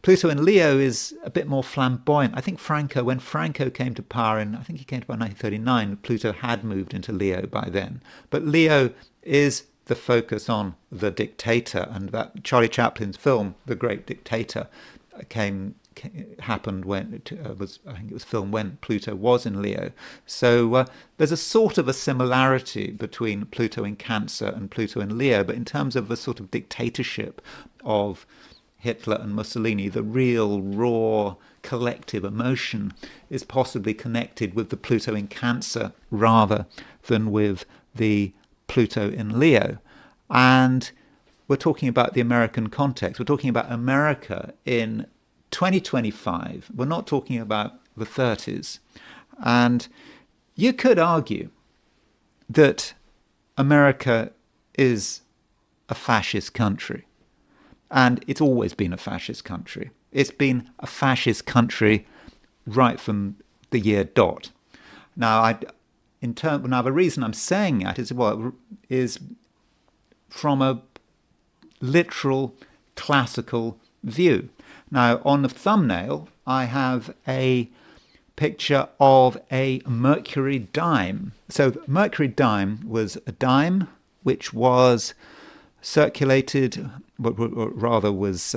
Speaker 1: Pluto in Leo is a bit more flamboyant. I think when Franco came to power I think he came to power in 1939, Pluto had moved into Leo by then. But Leo is the focus on the dictator, and that Charlie Chaplin's film, The Great Dictator, happened when I think it was filmed when Pluto was in Leo. So there's a sort of a similarity between Pluto in Cancer and Pluto in Leo, but in terms of the sort of dictatorship of Hitler and Mussolini, the real raw collective emotion is possibly connected with the Pluto in Cancer rather than with the Pluto in Leo. And we're talking about the American context. We're talking about America in 2025. We're not talking about the 30s. And you could argue that America is a fascist country. And it's always been a fascist country. It's been a fascist country right from the year dot. Now, the reason I'm saying that is from a literal classical view. Now, on the thumbnail, I have a picture of a Mercury dime. So, Mercury dime was a dime which was circulated, or rather was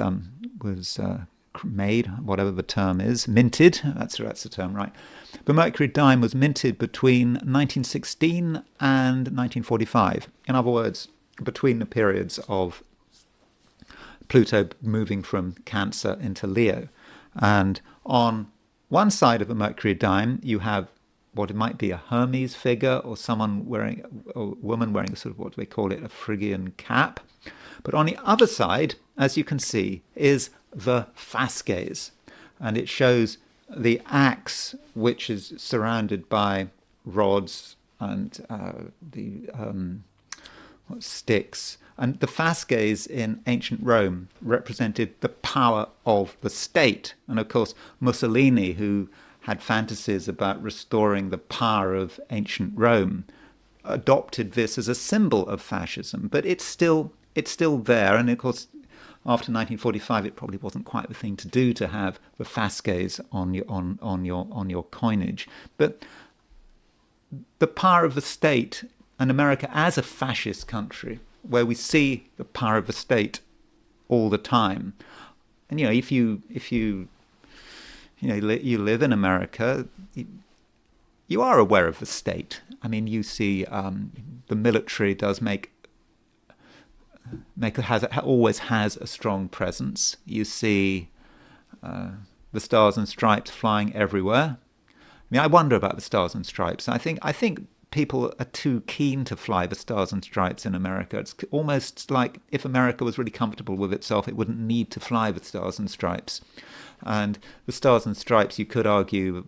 Speaker 1: made, whatever the term is, minted. That's the term, right? The Mercury dime was minted between 1916 and 1945. In other words, between the periods of Pluto moving from Cancer into Leo. And on one side of a Mercury dime, you have what it might be a Hermes figure, or a woman wearing a sort of, what do they call it, a Phrygian cap. But on the other side, as you can see, is the Fasces. And it shows the axe, which is surrounded by rods and sticks. And the Fasces in ancient Rome represented the power of the state. And of course, Mussolini, who had fantasies about restoring the power of ancient Rome, adopted this as a symbol of fascism. But it's still there. And of course, after 1945, it probably wasn't quite the thing to do to have the Fasces on your coinage. But the power of the state, and America as a fascist country, where we see the power of the state all the time. And if you live in America, you are aware of the state. I mean, you see the military does always has a strong presence. You see the Stars and Stripes flying everywhere. I mean, I wonder about the Stars and Stripes. I think people are too keen to fly the Stars and Stripes in America. It's almost like if America was really comfortable with itself, it wouldn't need to fly the Stars and Stripes. And the Stars and Stripes, you could argue,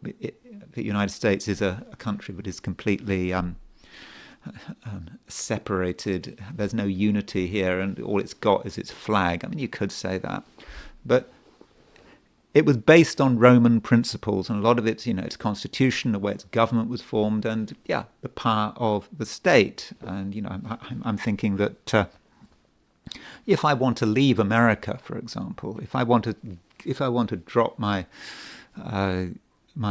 Speaker 1: the United States is a country that is completely separated. There's no unity here, and all it's got is its flag. I mean, you could say that. But it was based on Roman principles, and a lot of it's, its constitution, the way its government was formed, and the power of the state. And I'm thinking that if I want to leave America, for example, if I want to drop my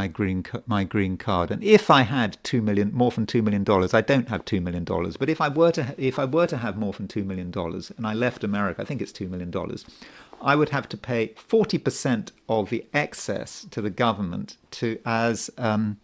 Speaker 1: green card, and if I had more than $2 million, I don't have $2 million, but if I were to have more than $2 million, and I left America, I think it's $2 million. I would have to pay 40% of the excess to the government as an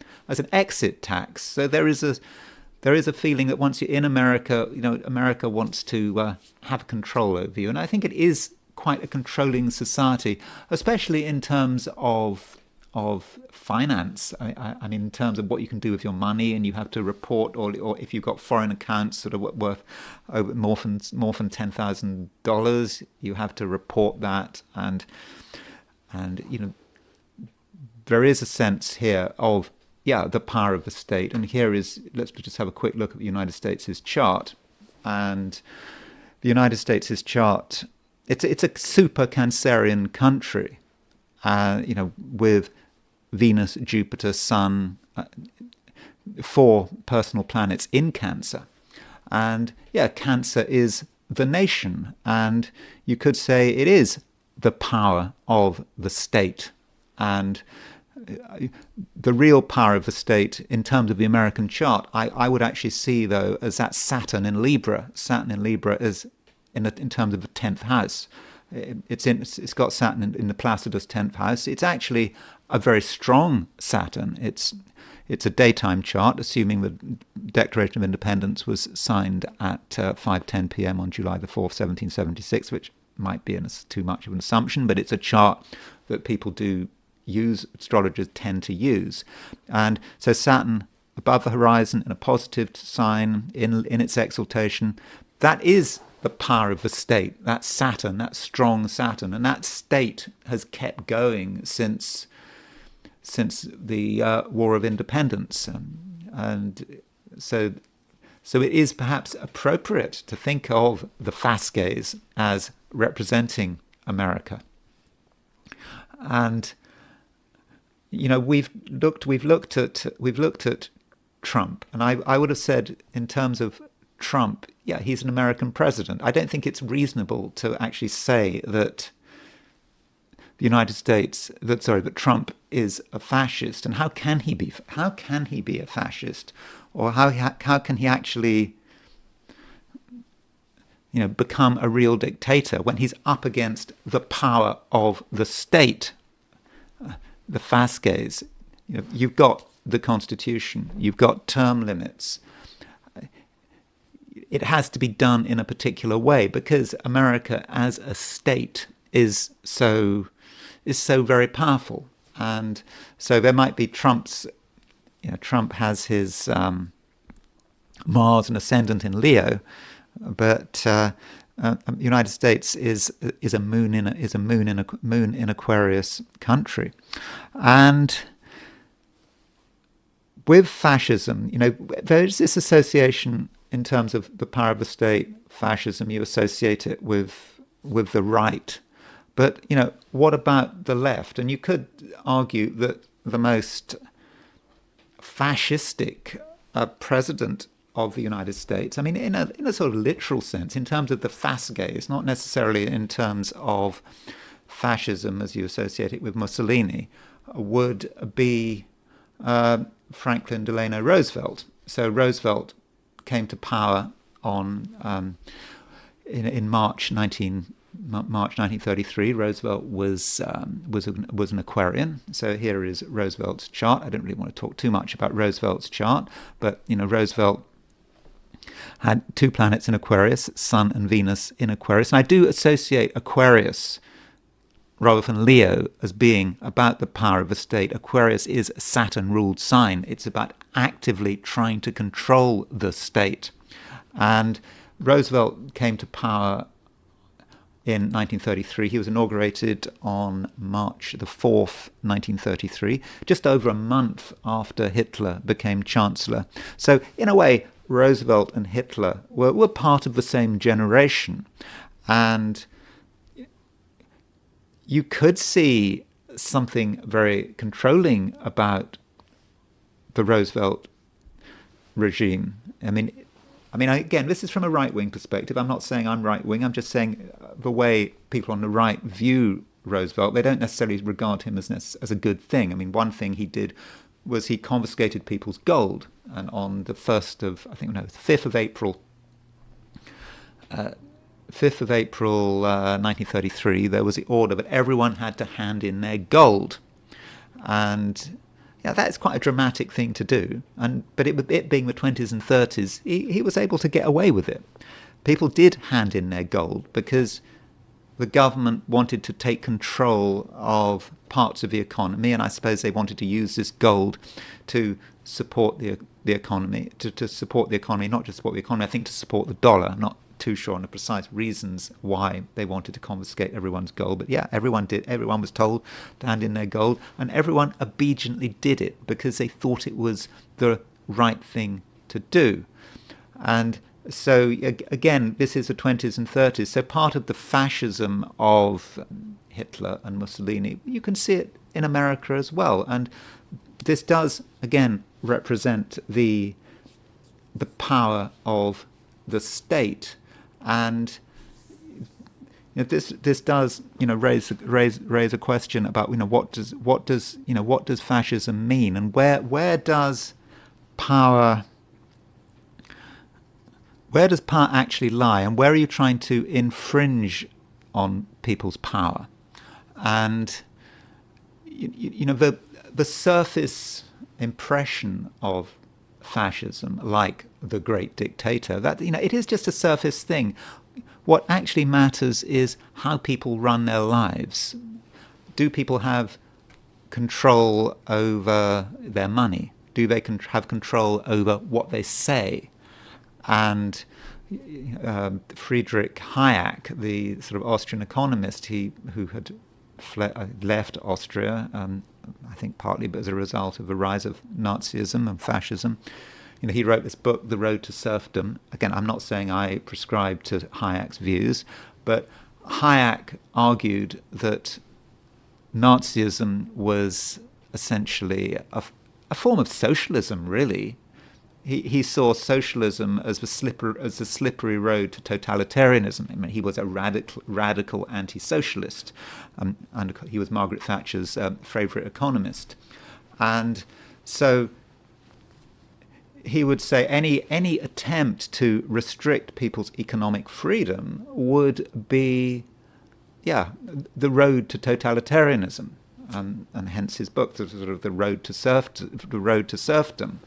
Speaker 1: exit tax. So there is a feeling that once you're in America, America wants to have control over you, and I think it is quite a controlling society, especially in terms of of finance. I mean, in terms of what you can do with your money, and you have to report, or if you've got foreign accounts that are worth over more than $10,000, you have to report that, and there is a sense here of the power of the state. And here is, let's just have a quick look at the United States' chart, and the United States' chart. It's a super Cancerian country. With Venus, Jupiter, Sun, 4 personal planets in Cancer. And Cancer is the nation. And you could say it is the power of the state. And the real power of the state in terms of the American chart, I would actually see, though, as that Saturn in Libra. Saturn in Libra is in terms of the 10th house. It's got Saturn in the Placidus 10th house. It's actually a very strong Saturn. It's a daytime chart, assuming the Declaration of Independence was signed at 5:10 p.m. on July the 4th, 1776, which might be too much of an assumption, but it's a chart that people do use, astrologers tend to use. And so Saturn above the horizon in a positive sign in its exaltation, that is the power of the state. That Saturn, that strong Saturn, and that state has kept going since the War of Independence, and so it is perhaps appropriate to think of the Fascism as representing America. And we've looked at Trump, and I would have said, in terms of Trump, he's an American president. I don't think it's reasonable to actually say that that Trump is a fascist. And how can he be a fascist, or how can he actually become a real dictator when he's up against the power of the state, the Fascism? You've got the Constitution, you've got term limits. It has to be done in a particular way because America as a state is so very powerful. And so there might be Trump has his Mars and ascendant in Leo, but United States is a moon in Aquarius country. And with fascism, there's this association in terms of the power of the state. Fascism, you associate it with the right. But, what about the left? And you could argue that the most fascistic president of the United States, I mean, in a sort of literal sense, in terms of the Fascism, not necessarily in terms of fascism as you associate it with Mussolini, would be Franklin Delano Roosevelt. So Roosevelt came to power in March 1933. Roosevelt was an Aquarian. So here is Roosevelt's chart. I don't really want to talk too much about Roosevelt's chart, but Roosevelt had 2 planets in Aquarius, Sun and Venus in Aquarius. And I do associate Aquarius rather than Leo as being about the power of the state. Aquarius is a Saturn-ruled sign. It's about actively trying to control the state. And Roosevelt came to power in 1933. He was inaugurated on March the 4th, 1933, just over a month after Hitler became Chancellor. So in a way, Roosevelt and Hitler were part of the same generation. And you could see something very controlling about the Roosevelt regime. I mean, again, this is from a right-wing perspective. I'm not saying I'm right-wing. I'm just saying the way people on the right view Roosevelt, they don't necessarily regard him as a good thing. I mean, one thing he did was he confiscated people's gold. And on the 5th of April, 1933, there was the order that everyone had to hand in their gold. And that's quite a dramatic thing to do. But it being the 20s and 30s, he was able to get away with it. People did hand in their gold because the government wanted to take control of parts of the economy, and I suppose they wanted to use this gold to support the economy, to support the economy, not just support the economy, I think to support the dollar. I'm not too sure on the precise reasons why they wanted to confiscate everyone's gold, but yeah, everyone was told to hand in their gold, and everyone obediently did it because they thought it was the right thing to do. And so again, this is the 20s and 30s. So part of the fascism of Hitler and Mussolini, you can see it in America as well. And this does, again, represent the power of the state. And this does raise a question about what does fascism mean, and where does power actually lie, and where are you trying to infringe on people's power? And the surface impression of fascism, like the great dictator, that it is just a surface thing. What actually matters is how people run their lives. Do people have control over their money? Do they have control over what they say? And Friedrich Hayek, the sort of Austrian economist, who had left Austria, I think partly as a result of the rise of Nazism and fascism, he wrote this book, The Road to Serfdom. Again, I'm not saying I prescribe to Hayek's views, but Hayek argued that Nazism was essentially a form of socialism, really. He saw socialism as the slippery road to totalitarianism. I mean, he was a radical anti-socialist, and he was Margaret Thatcher's favourite economist. And so he would say any attempt to restrict people's economic freedom would be, the road to totalitarianism, and hence his book, sort of the road to serfdom.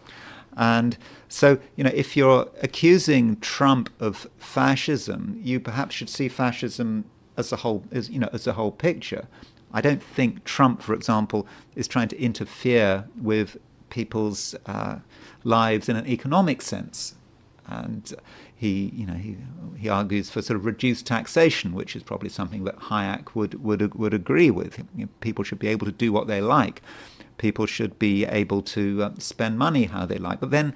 Speaker 1: And so, if you're accusing Trump of fascism, you perhaps should see fascism as a whole, as a whole picture. I don't think Trump, for example, is trying to interfere with people's lives in an economic sense, and he argues for sort of reduced taxation, which is probably something that Hayek would agree with. People should be able to do what they like. People should be able to spend money how they like. But then,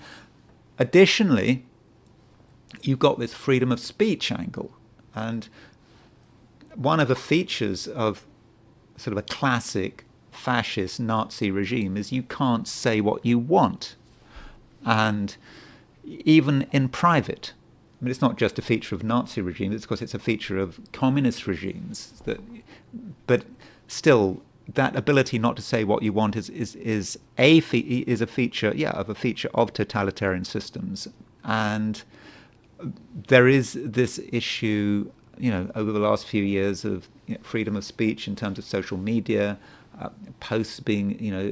Speaker 1: additionally, you've got this freedom of speech angle. And one of the features of sort of a classic fascist Nazi regime is you can't say what you want. And even in private. I mean, it's not just a feature of Nazi regimes, of course it's a feature of communist regimes. But still, that ability not to say what you want is a feature of totalitarian systems. And there is this issue, over the last few years of freedom of speech in terms of social media, posts being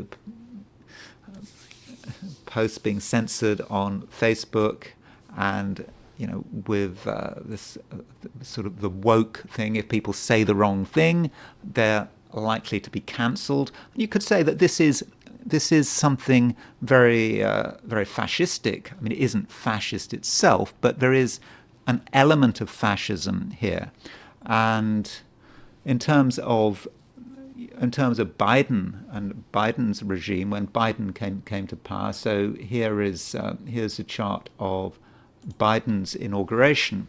Speaker 1: censored on Facebook, and with this sort of the woke thing. If people say the wrong thing, they're likely to be cancelled. You could say that this is something very very fascistic. I mean, it isn't fascist itself, but there is an element of fascism here. And in terms of Biden and Biden's regime, when Biden came to power, so here's a chart of Biden's inauguration.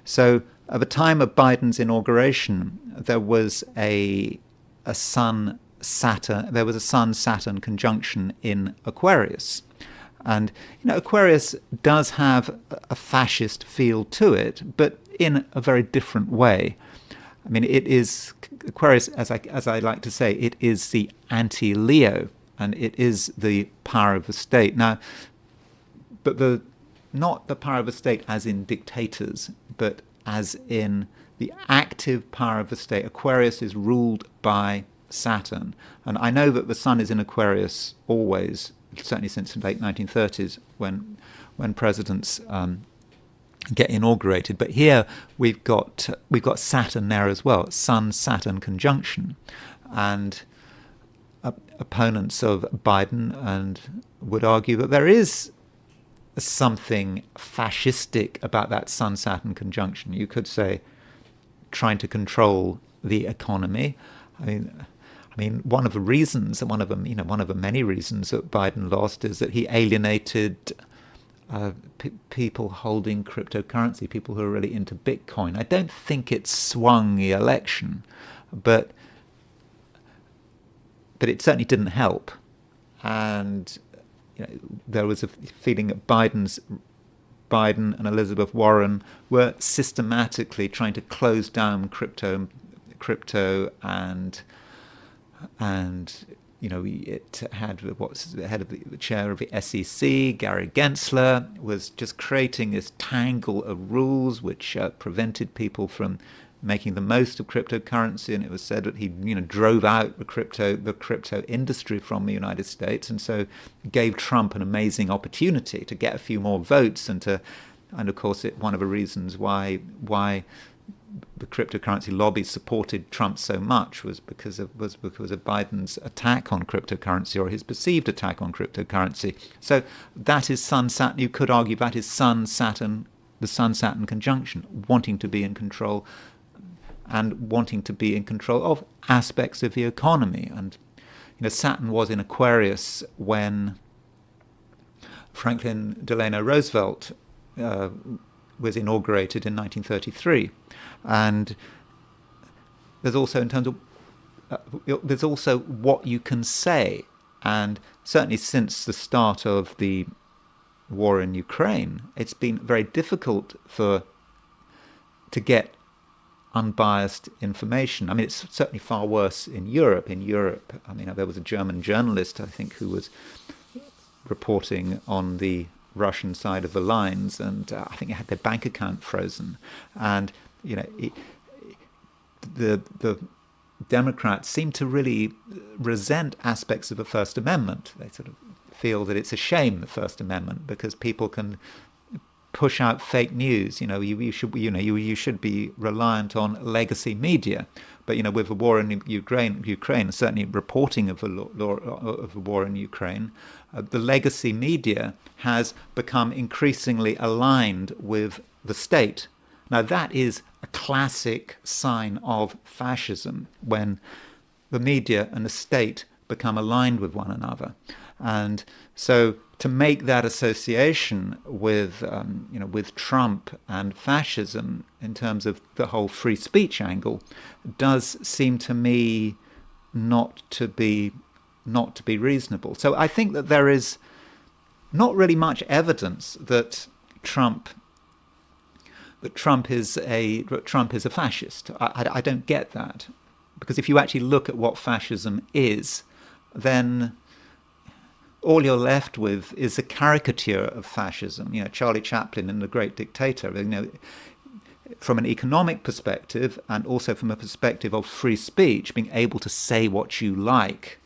Speaker 1: So at the time of Biden's inauguration, there was a Sun Saturn conjunction in Aquarius, and Aquarius does have a fascist feel to it, but in a very different way. I mean, it is Aquarius, as I like to say, it is the anti-Leo, and it is the power of the state. Now, but not the power of the state as in dictators, but as in the active power of the state. Aquarius is ruled by Saturn. And I know that the sun is in Aquarius always, certainly since the late 1930s, when presidents get inaugurated. But here we've got Saturn there as well, Sun-Saturn conjunction, and opponents of Biden and would argue that there is something fascistic about that Sun-Saturn conjunction. You could say trying to control the economy. I mean, one of the reasons, one of the many reasons that Biden lost is that he alienated people holding cryptocurrency, people who are really into Bitcoin. I don't think it swung the election, but it certainly didn't help. And there was a feeling that Biden and Elizabeth Warren were systematically trying to close down crypto, and it had what's the head of the chair of the SEC, Gary Gensler, was just creating this tangle of rules which prevented people from making the most of cryptocurrency, and it was said that he drove out the crypto industry from the United States, and so gave Trump an amazing opportunity to get a few more votes, and of course one of the reasons why the cryptocurrency lobby supported Trump so much was because of Biden's attack on cryptocurrency, or his perceived attack on cryptocurrency. So that is Sun-Saturn. You could argue that is Sun-Saturn, the Sun-Saturn conjunction, wanting to be in control, and wanting to be in control of aspects of the economy. And Saturn was in Aquarius when Franklin Delano Roosevelt was inaugurated in 1933. And there's also, in terms of there's also what you can say, and certainly since the start of the war in Ukraine, it's been very difficult to get unbiased information. I mean, it's certainly far worse in Europe. I mean, there was a German journalist, I think, who was reporting on the Russian side of the lines, and I think they had their bank account frozen. And the Democrats seem to really resent aspects of the First Amendment. They sort of feel that it's a shame, the First Amendment, because people can push out fake news. You should be reliant on legacy media. But with the war in Ukraine, certainly reporting of the war in Ukraine, the legacy media has become increasingly aligned with the state. Now that is a classic sign of fascism, when the media and the state become aligned with one another. And so to make that association with Trump and fascism in terms of the whole free speech angle does seem to me not to be reasonable. So I think that there is not really much evidence that Trump is a fascist. I don't get that, because if you actually look at what fascism is, then all you're left with is a caricature of fascism. Charlie Chaplin in The Great Dictator. From an economic perspective, and also from a perspective of free speech, being able to say what you like.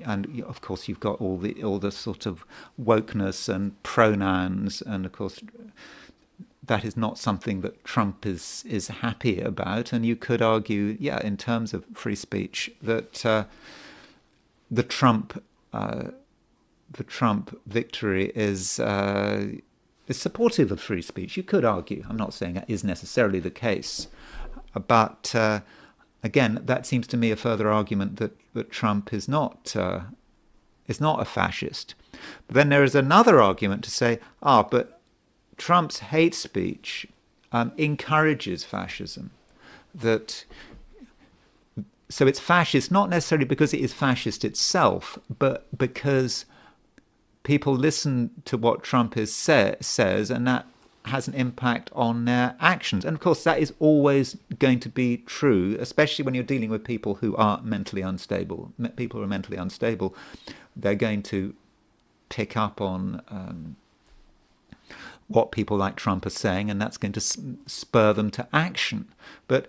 Speaker 1: And of course, you've got all the sort of wokeness and pronouns, and of course, that is not something that Trump is happy about. And you could argue, in terms of free speech, that the Trump victory is supportive of free speech. You could argue. I'm not saying that is necessarily the case, but again, that seems to me a further argument that Trump is not a fascist. But then there is another argument to say, but Trump's hate speech encourages fascism. So it's fascist not necessarily because it is fascist itself, but because people listen to what Trump says, and that has an impact on their actions. And of course, that is always going to be true, especially when you're dealing with people who are mentally unstable. People who are mentally unstable, they're going to pick up on what people like Trump are saying, and that's going to spur them to action. But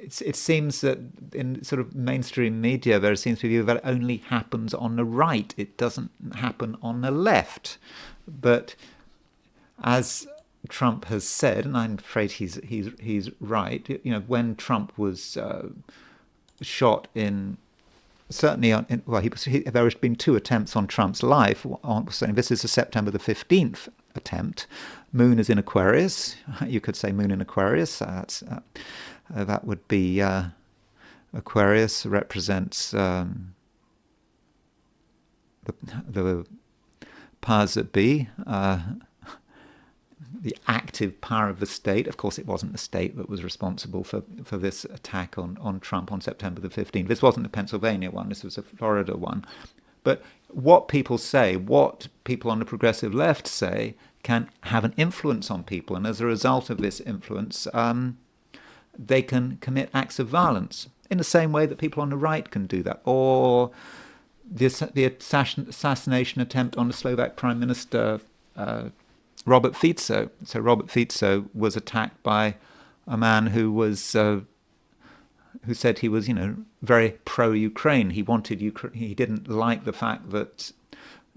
Speaker 1: it seems that in sort of mainstream media, there seems to be that it only happens on the right. It doesn't happen on the left. But As Trump has said, and I'm afraid he's right. When Trump was shot in, certainly there has been two attempts on Trump's life. This is a September the 15th attempt. Moon is in Aquarius. You could say Moon in Aquarius. That would be Aquarius represents the powers that be. The active power of the state. Of course, it wasn't the state that was responsible for this attack on Trump on September the 15th. This wasn't the Pennsylvania one. This was a Florida one. But what people say, what people on the progressive left say, can have an influence on people. And as a result of this influence, they can commit acts of violence in the same way that people on the right can do that. Or the assassination attempt on the Slovak Prime Minister, Robert Fico. So Robert Fico was attacked by a man who said he was, very pro-Ukraine. He wanted Ukraine. He didn't like the fact that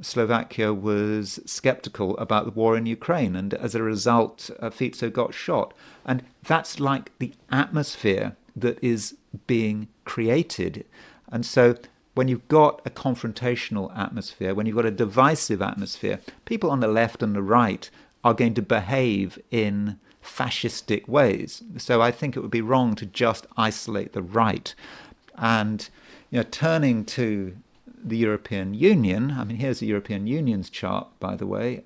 Speaker 1: Slovakia was skeptical about the war in Ukraine, and as a result, Fico got shot. And that's like the atmosphere that is being created. And so when you've got a confrontational atmosphere, when you've got a divisive atmosphere, people on the left and the right are going to behave in fascistic ways. So I think it would be wrong to just isolate the right. And turning to the European Union, I mean, here's the European Union's chart, by the way.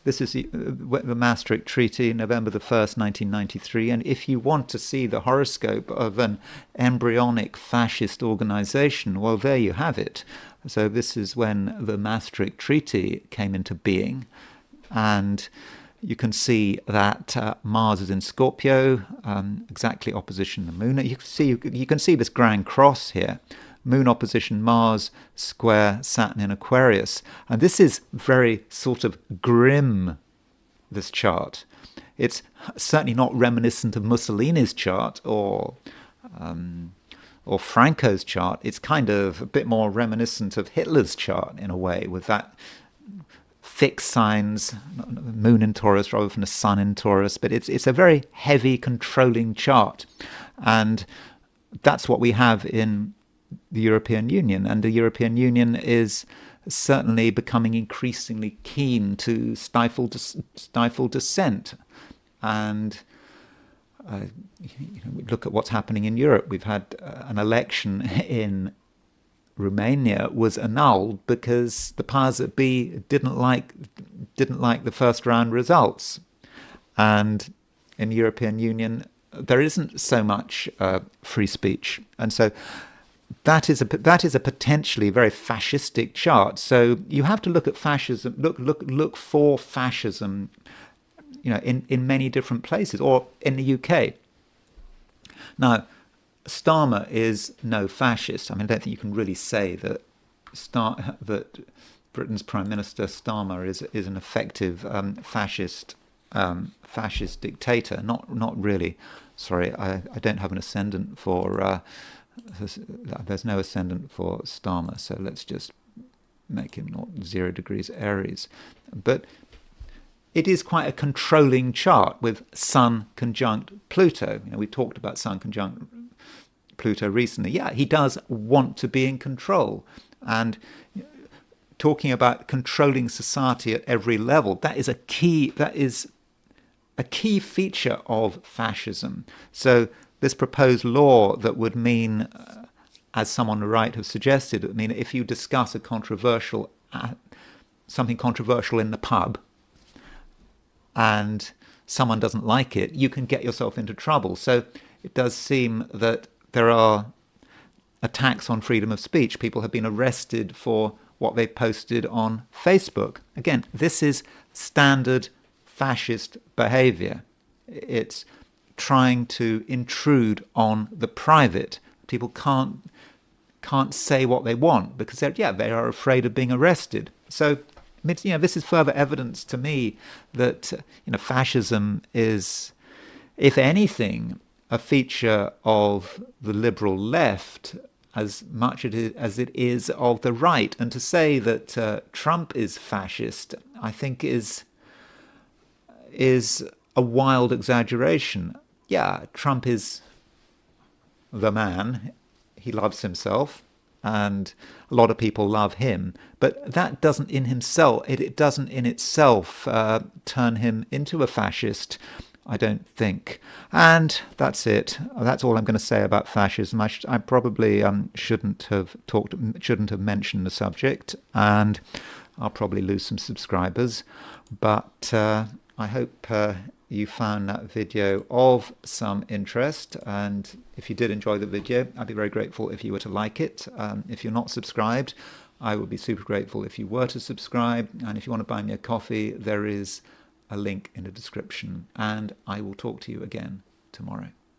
Speaker 1: This is the Maastricht Treaty, November the 1st, 1993. And if you want to see the horoscope of an embryonic fascist organization, well, there you have it. So this is when the Maastricht Treaty came into being. And you can see that Mars is in Scorpio, exactly opposition the Moon. You can see this grand cross here. Moon opposition Mars, square Saturn in Aquarius. And this is very sort of grim, this chart. It's certainly not reminiscent of Mussolini's chart or Franco's chart. It's kind of a bit more reminiscent of Hitler's chart in a way, with that fixed signs, Moon in Taurus rather than the Sun in Taurus. But it's a very heavy, controlling chart. And that's what we have in the European Union, and the European Union is certainly becoming increasingly keen to stifle dissent. And look at what's happening in Europe. We've had an election in Romania was annulled because the powers that be didn't like the first round results. And in the European Union, there isn't so much free speech, and so that is a potentially very fascistic chart. So you have to look at fascism, look for fascism, in many different places, or in the UK. Now, Starmer is no fascist. I mean, I don't think you can really say that Britain's Prime Minister Starmer is an effective fascist dictator. Not really. Sorry, I don't have an ascendant for. There's no ascendant for Starmer, so let's just make him not 0 degrees Aries. But it is quite a controlling chart with Sun conjunct Pluto. We talked about Sun conjunct Pluto recently. Yeah, he does want to be in control. And talking about controlling society at every level, that is a key feature of fascism. So this proposed law that would mean, as some on the right have suggested, it would mean if you discuss something controversial in the pub and someone doesn't like it, you can get yourself into trouble. So it does seem that there are attacks on freedom of speech. People have been arrested for what they posted on Facebook. Again, this is standard fascist behavior. It's trying to intrude on the private. People can't say what they want because they are afraid of being arrested. So this is further evidence to me that fascism is, if anything, a feature of the liberal left, as much as it is of the right. And to say that Trump is fascist, I think is a wild exaggeration. Yeah, Trump is the man. He loves himself, and a lot of people love him. But that doesn't in himself, it doesn't in itself turn him into a fascist, I don't think. And that's it. That's all I'm going to say about fascism. I probably shouldn't have mentioned the subject, and I'll probably lose some subscribers. But I hope you found that video of some interest, and if you did enjoy the video, I'd be very grateful if you were to like it. If you're not subscribed, I would be super grateful if you were to subscribe, and if you want to buy me a coffee, there is a link in the description, and I will talk to you again tomorrow.